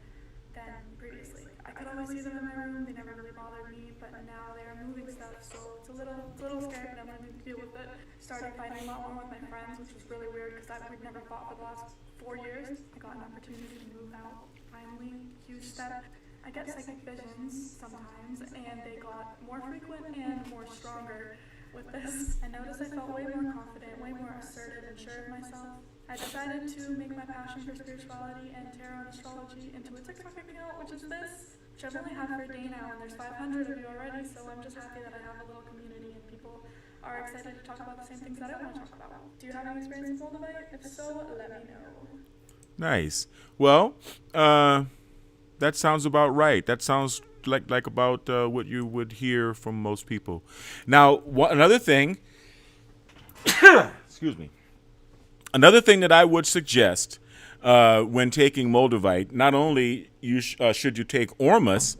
than previously. I could always see them in my room, they never really bothered me, but now they are moving stuff, so it's a little scary, but I'm gonna need to deal with it. Started fighting a lot more with my friends, which was really weird because we'd never fought for the last 4 years. I got an opportunity to move out, finally, huge step. I get psychic visions sometimes, and they got more frequent and more stronger with this. I noticed I felt way more confident, way more assertive and sure of myself. I decided to make my passion for spirituality and tarot and astrology into a TikTok account, which is this, which I've only had for a day now, and there's 500 of you already, so I'm just happy that I have a little community and people are excited to talk about the same things that I want to talk about. Do you have any experience with moldavite? If so, let me know. Nice. Well, that sounds about right. That sounds like about what you would hear from most people. Now, another thing, excuse me. Another thing that I would suggest when taking moldavite, not only should you take Ormus,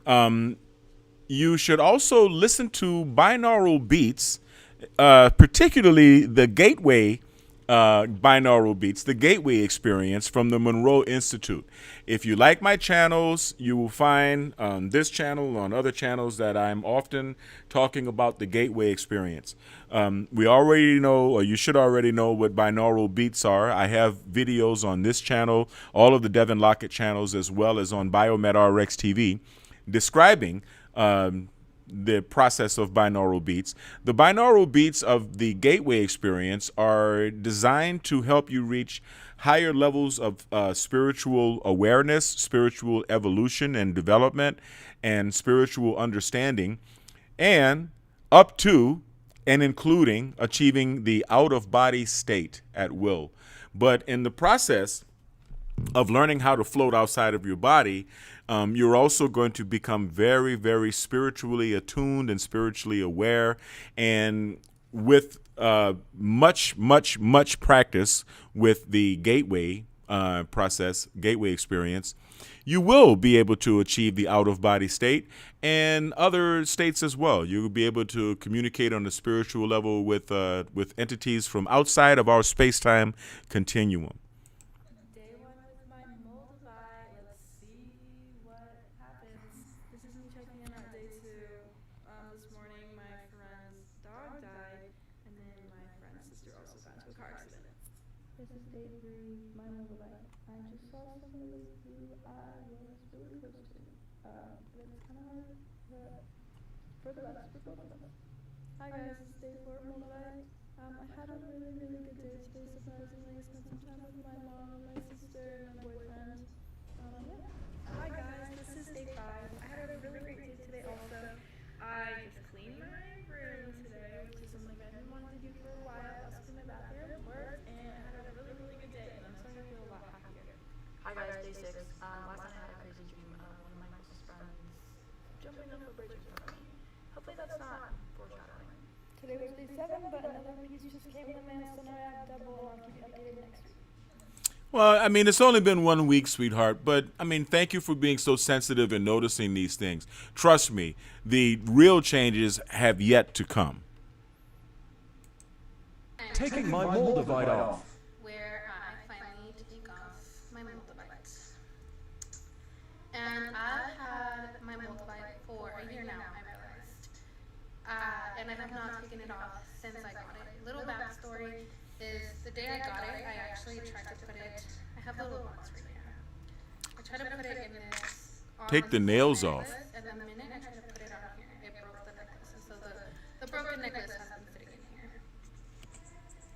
you should also listen to binaural beats, particularly the Gateway binaural beats, the Gateway experience from the Monroe Institute. If you like my channels, you will find on this channel, on other channels, that I'm often talking about the Gateway experience. We already know, or you should already know, what binaural beats are. I have videos on this channel, all of the Devin Lockett channels, as well as on BiomedRx TV, describing the process of binaural beats. The binaural beats of the Gateway experience are designed to help you reach higher levels of spiritual awareness, spiritual evolution and development, and spiritual understanding, and up to and including achieving the out-of-body state at will. But in the process of learning how to float outside of your body, you're also going to become very, very spiritually attuned and spiritually aware. And with much practice with the Gateway process, Gateway experience, you will be able to achieve the out-of-body state and other states as well. You will be able to communicate on the spiritual level with entities from outside of our space-time continuum. Hi guys, it's Dave for moldavite. I had a really good day today, surprisingly. I spent some time with my mom. hopefully no bridges for me. Hopefully that's not foreshadowing. Today was day 7, but another piece just came in the mail, so now I have double, and I'll keep you updated next week. Well, I mean, it's only been 1 week, sweetheart, but I mean, thank you for being so sensitive and noticing these things. Trust me, the real changes have yet to come. Taking my MOLDAVITE off. Where I finally take off my MOLDAVITE. And I've had my MOLDAVITE for a year now, I realized. And I have not taken it off since I got it. Little backstory is the day I got it, I actually tried to put it, I have the little box right here. I tried to put it in this. Take the nails off. And the minute I tried to put it on here, it broke the necklace. And so the broken necklace has been sitting in here.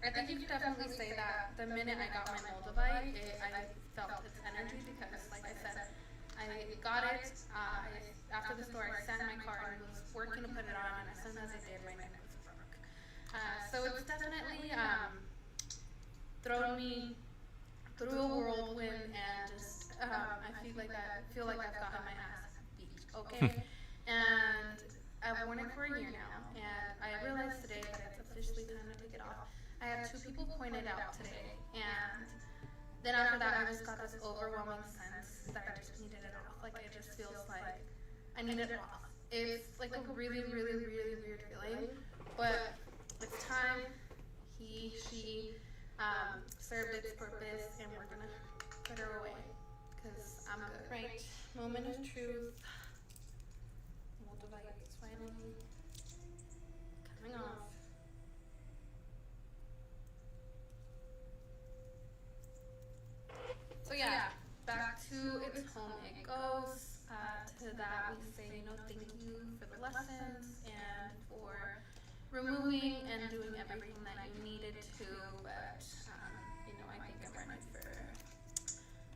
I think you could definitely say that the minute I got my MOLDAVITE, I felt its energy because, like I said, I got it, after the store, I sat in my car and was working to put it on, and as soon as I did, my necklace broke. So it's definitely thrown me through a whirlwind, and just I feel like I've gotten my ass beat. Okay, and I've worn it for a year now, and I realized today that it's officially time to take it off. I had 2 people point it out today, and then after that, I just got this overwhelming sense that I just needed it off. Like it just feels like I need it off. It's like a really, really, really weird feeling, but it's time. She served its purpose, and we're gonna put her away because I'm good. Right. Moment of truth. MOLDAVITE is finally coming off. So yeah, back to its home it goes. To that we say, thank you for the lessons and for removing and doing everything that you needed to, but I think I'm ready for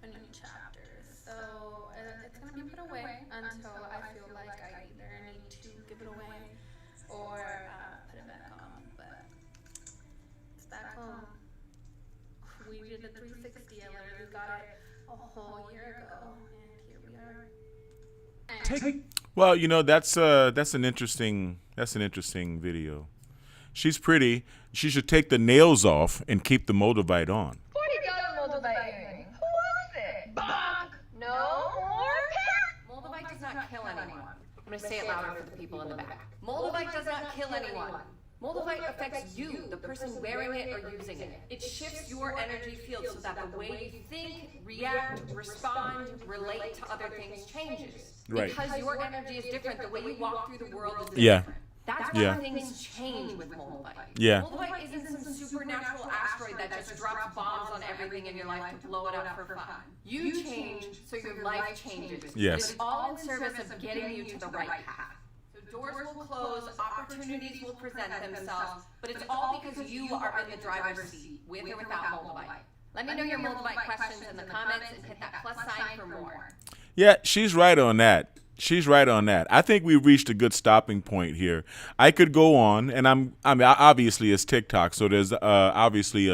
a new chapter. So it's gonna be put away until I feel like I either need to give it away or put it back on. But it's back home. We did a 360. I literally got it a whole year ago, and here we are. Well, that's an interesting video. She's pretty. She should take the nails off and keep the MOLDAVITE on. 40 got a MOLDAVITE earring. Who wants it? Bonk! No more? MOLDAVITE does not kill anyone. I'm going to say it louder for the people in the back. MOLDAVITE does not kill anyone. MOLDAVITE affects you, the person wearing it or using it. It shifts your energy field so that the way you think, react, respond, relate to other things changes. Right. Because your energy is different, the way you walk through the world is different. Yeah. That's why things change with MOLDAVITE. Yeah. MOLDAVITE isn't some supernatural asteroid that just drops bombs on everything in your life to blow it up for fun. You change, so your life changes. Yes. It's all in service of getting you to the right path. So doors will close, opportunities will present themselves, but it's all because you are in the driver's seat, with or without MOLDAVITE. Let me know your MOLDAVITE questions in the comments and hit that plus sign for more. Yeah, she's right on that. She's right on that. I think we've reached a good stopping point here. I could go on, and I mean, obviously it's TikTok, so there's obviously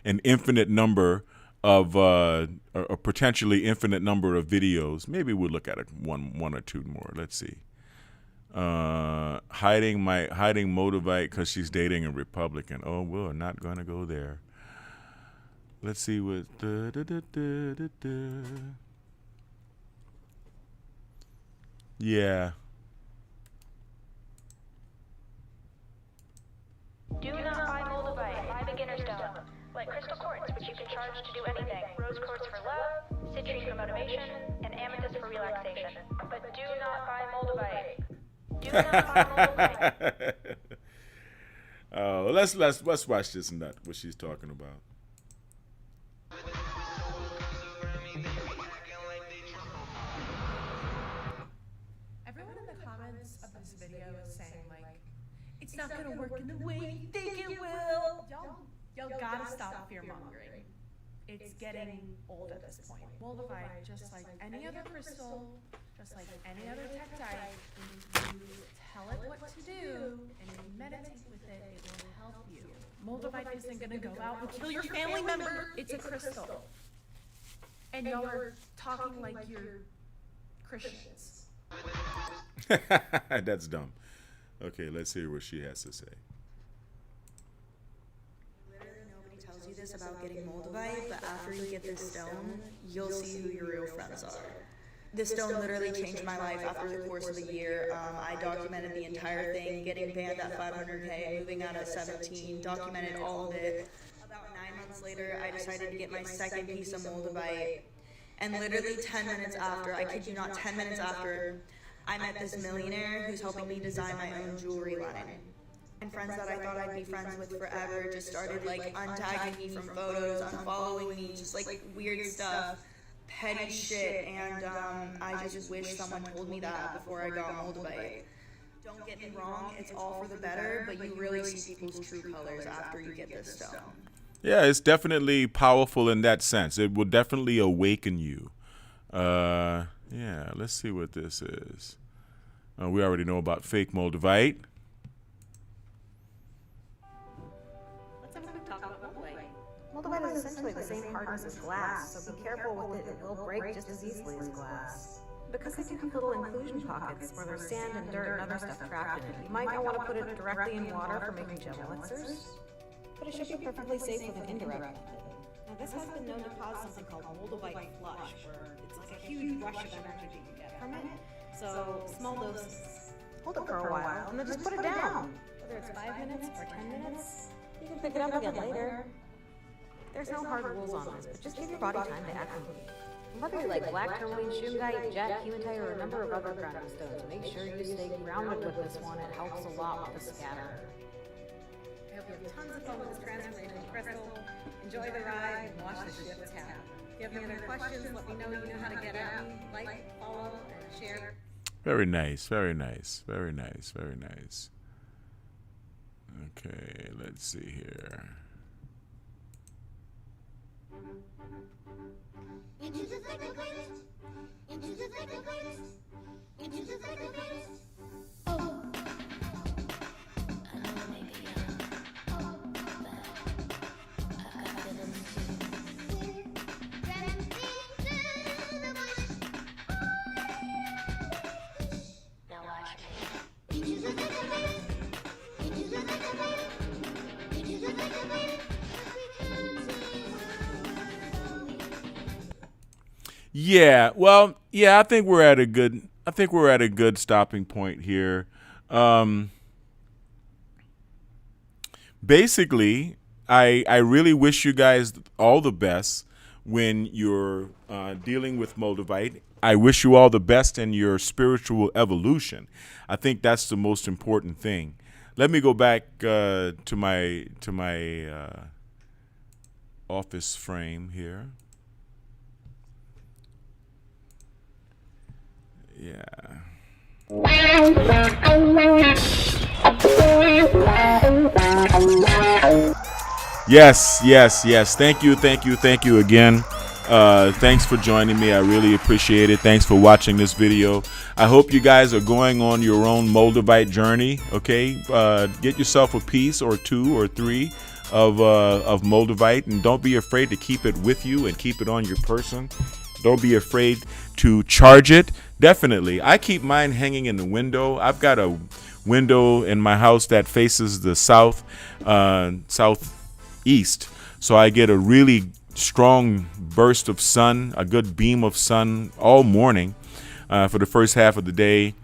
an infinite number of a potentially infinite number of videos. Maybe we'll look at one or two more. Let's see. Hiding MOLDAVITE because she's dating a Republican. Oh, we're not gonna go there. Let's see what. Yeah. Do not buy MOLDAVITE. Buy beginner's stone, like crystal quartz, which you can charge to do anything. Rose quartz for love, citrine for motivation, and amethyst for relaxation. But do not buy MOLDAVITE. Do not buy MOLDAVITE. Oh, let's watch this nut. What she's talking about. Everyone in the comments of this video is saying, like, it's not gonna work in the way you think it will. Y'all gotta stop fear-mongering. It's getting old at this point. MOLDAVITE, just like any other crystal, just like any other tektite, if you tell it what to do and you meditate with it, it will help you. MOLDAVITE isn't gonna go out and kill your family member. It's a crystal. And y'all are talking like you're Christians. That's dumb. Okay, let's hear what she has to say. Literally nobody tells you this about getting MOLDAVITE, but after you get this stone, you'll see who your real friends are. This stone literally changed my life after the course of a year. I documented the entire thing, getting banned at 500K, moving out at 17, documented all of it. About 9 months later, I decided to get my second piece of MOLDAVITE. And literally 10 minutes after, I kid you not, 10 minutes after, I met this millionaire who's helping me design my own jewelry line. And friends that I thought I'd be friends with forever just started like untagging me from photos, unfollowing me, just like weird stuff, petty shit, and I just wish someone told me that before I got MOLDAVITE. Don't get me wrong, it's all for the better, but you really see people's true colors after you get this stone. Yeah, it's definitely powerful in that sense. It will definitely awaken you. Yeah, let's see what this is. We already know about fake MOLDAVITE. Let's have a quick talk about MOLDAVITE. MOLDAVITE is essentially the same hardness as glass, so be careful with it. It will break just as easily as glass. Because they do have little inclusion pockets where there's sand and dirt and other stuff trapped in it, you might not want to put it directly in water for making gel elixirs, but it should be perfectly safe with an indirect method. Now this has been known to cause something called MOLDAVITE flush, where it's like a huge rush of energy you get from it. So small doses. Hold it for a while, and then just put it down. Whether it's 5 minutes or 10 minutes, you can pick it up again later. There's no hard rules on this, but just give your body time to acclimate. Whether you like black tourmaline, shungite, jet, hematite, or a number of other grounding stones, make sure you stay grounded with this one. It helps a lot with the scatter. I hope you have tons of fun with this transformational crystal. Enjoy the ride and watch the shifts happen. If you have any other questions, let me know you know how to get at me. Like, follow, and share. Very nice, very nice, very nice, very nice. Okay, let's see here. Into the thick of it, into the thick of it, into the thick of it. Oh. I know it may be young, but I've got feelings too. Now watch me. Into the thick of it, into the thick of it, into the thick of it. Yeah, well, yeah, I think we're at a good stopping point here. Basically, I really wish you guys all the best when you're dealing with MOLDAVITE. I wish you all the best in your spiritual evolution. I think that's the most important thing. Let me go back to my office frame here. Yeah. Yes, yes, yes. Thank you again. Thanks for joining me. I really appreciate it. Thanks for watching this video. I hope you guys are going on your own MOLDAVITE journey. Okay, get yourself a piece or 2 or 3 of MOLDAVITE, and don't be afraid to keep it with you and keep it on your person. Don't be afraid to charge it. Definitely. I keep mine hanging in the window. I've got a window in my house that faces the southeast. So I get a really strong burst of sun, a good beam of sun all morning for the first half of the day.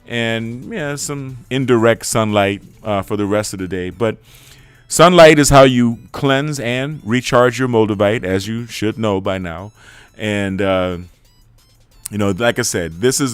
And yeah, some indirect sunlight for the rest of the day. But sunlight is how you cleanse and recharge your MOLDAVITE, as you should know by now. And you know, like I said, this is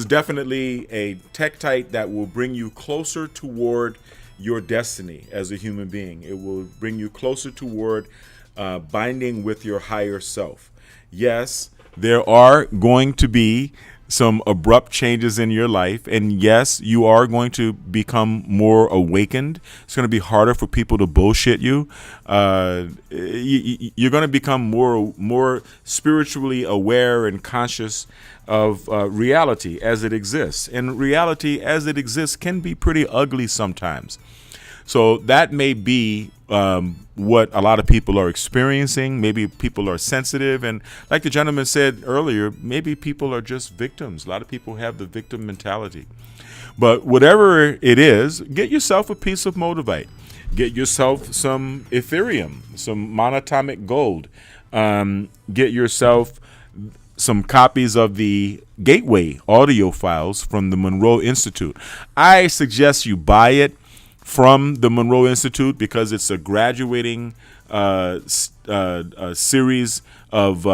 definitely a tektite that will bring you closer toward your destiny as a human being. It will bring you closer toward binding with your higher self. Yes, there are going to be some abrupt changes in your life, and yes, you are going to become more awakened. It's going to be harder for people to bullshit you. You're going to become more spiritually aware and conscious of reality as it exists. And reality as it exists can be pretty ugly sometimes. So that may be what a lot of people are experiencing. Maybe people are sensitive. And like the gentleman said earlier, maybe people are just victims. A lot of people have the victim mentality. But whatever it is, get yourself a piece of MOLDAVITE. Get yourself some Ethereum, some monatomic gold. Get yourself some copies of the Gateway audio files from the Monroe Institute. I suggest you buy it from the Monroe Institute because it's a graduating series of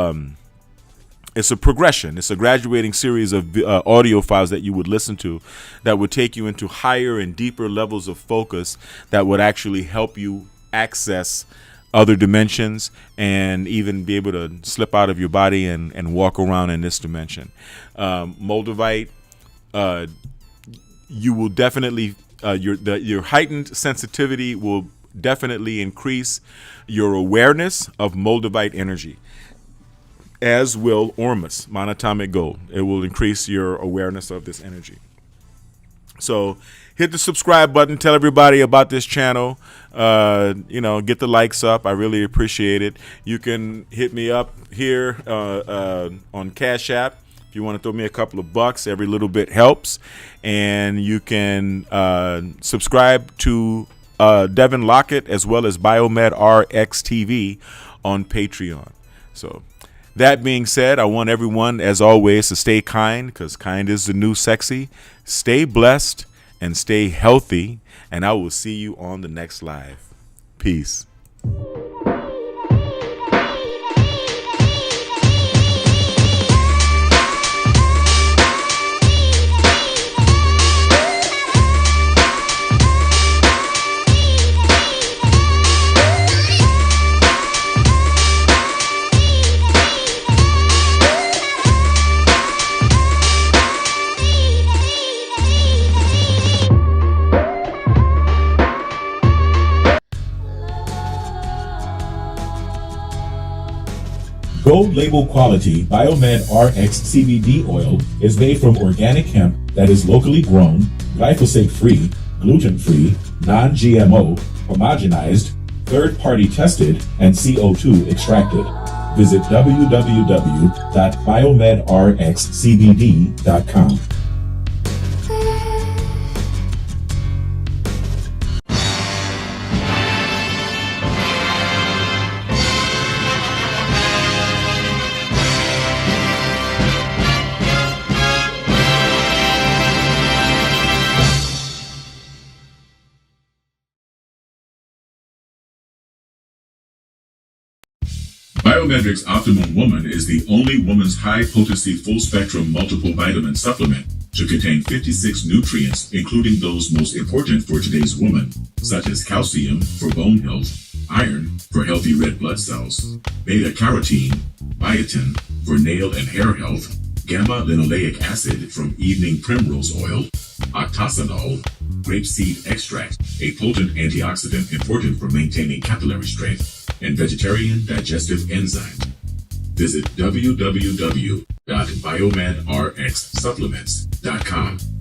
it's a progression. It's a graduating series of audio files that you would listen to that would take you into higher and deeper levels of focus that would actually help you access other dimensions and even be able to slip out of your body and walk around in this dimension. MOLDAVITE, you will definitely, your heightened sensitivity will definitely increase your awareness of MOLDAVITE energy, as will Ormus, monatomic gold. It will increase your awareness of this energy. So hit the subscribe button. Tell everybody about this channel. Get the likes up. I really appreciate it. You can hit me up here on Cash App. If you want to throw me a couple of bucks, every little bit helps. And you can subscribe to Devin Lockett as well as BiomedRx TV on Patreon. So that being said, I want everyone, as always, to stay kind, because kind is the new sexy. Stay blessed and stay healthy, and I will see you on the next live. Peace. Gold label quality BiomedRx CBD oil is made from organic hemp that is locally grown, glyphosate-free, gluten-free, non-GMO, homogenized, third-party tested, and CO2 extracted. Visit www.biomedrxcbd.com. BiomedRx Optimum Woman is the only woman's high-potency full-spectrum multiple vitamin supplement to contain 56 nutrients, including those most important for today's woman, such as calcium for bone health, iron for healthy red blood cells, beta-carotene, biotin for nail and hair health, gamma-linoleic acid from evening primrose oil, octasanol, grapeseed extract, a potent antioxidant important for maintaining capillary strength, and vegetarian digestive enzymes. Visit www.biomedrxsupplements.com.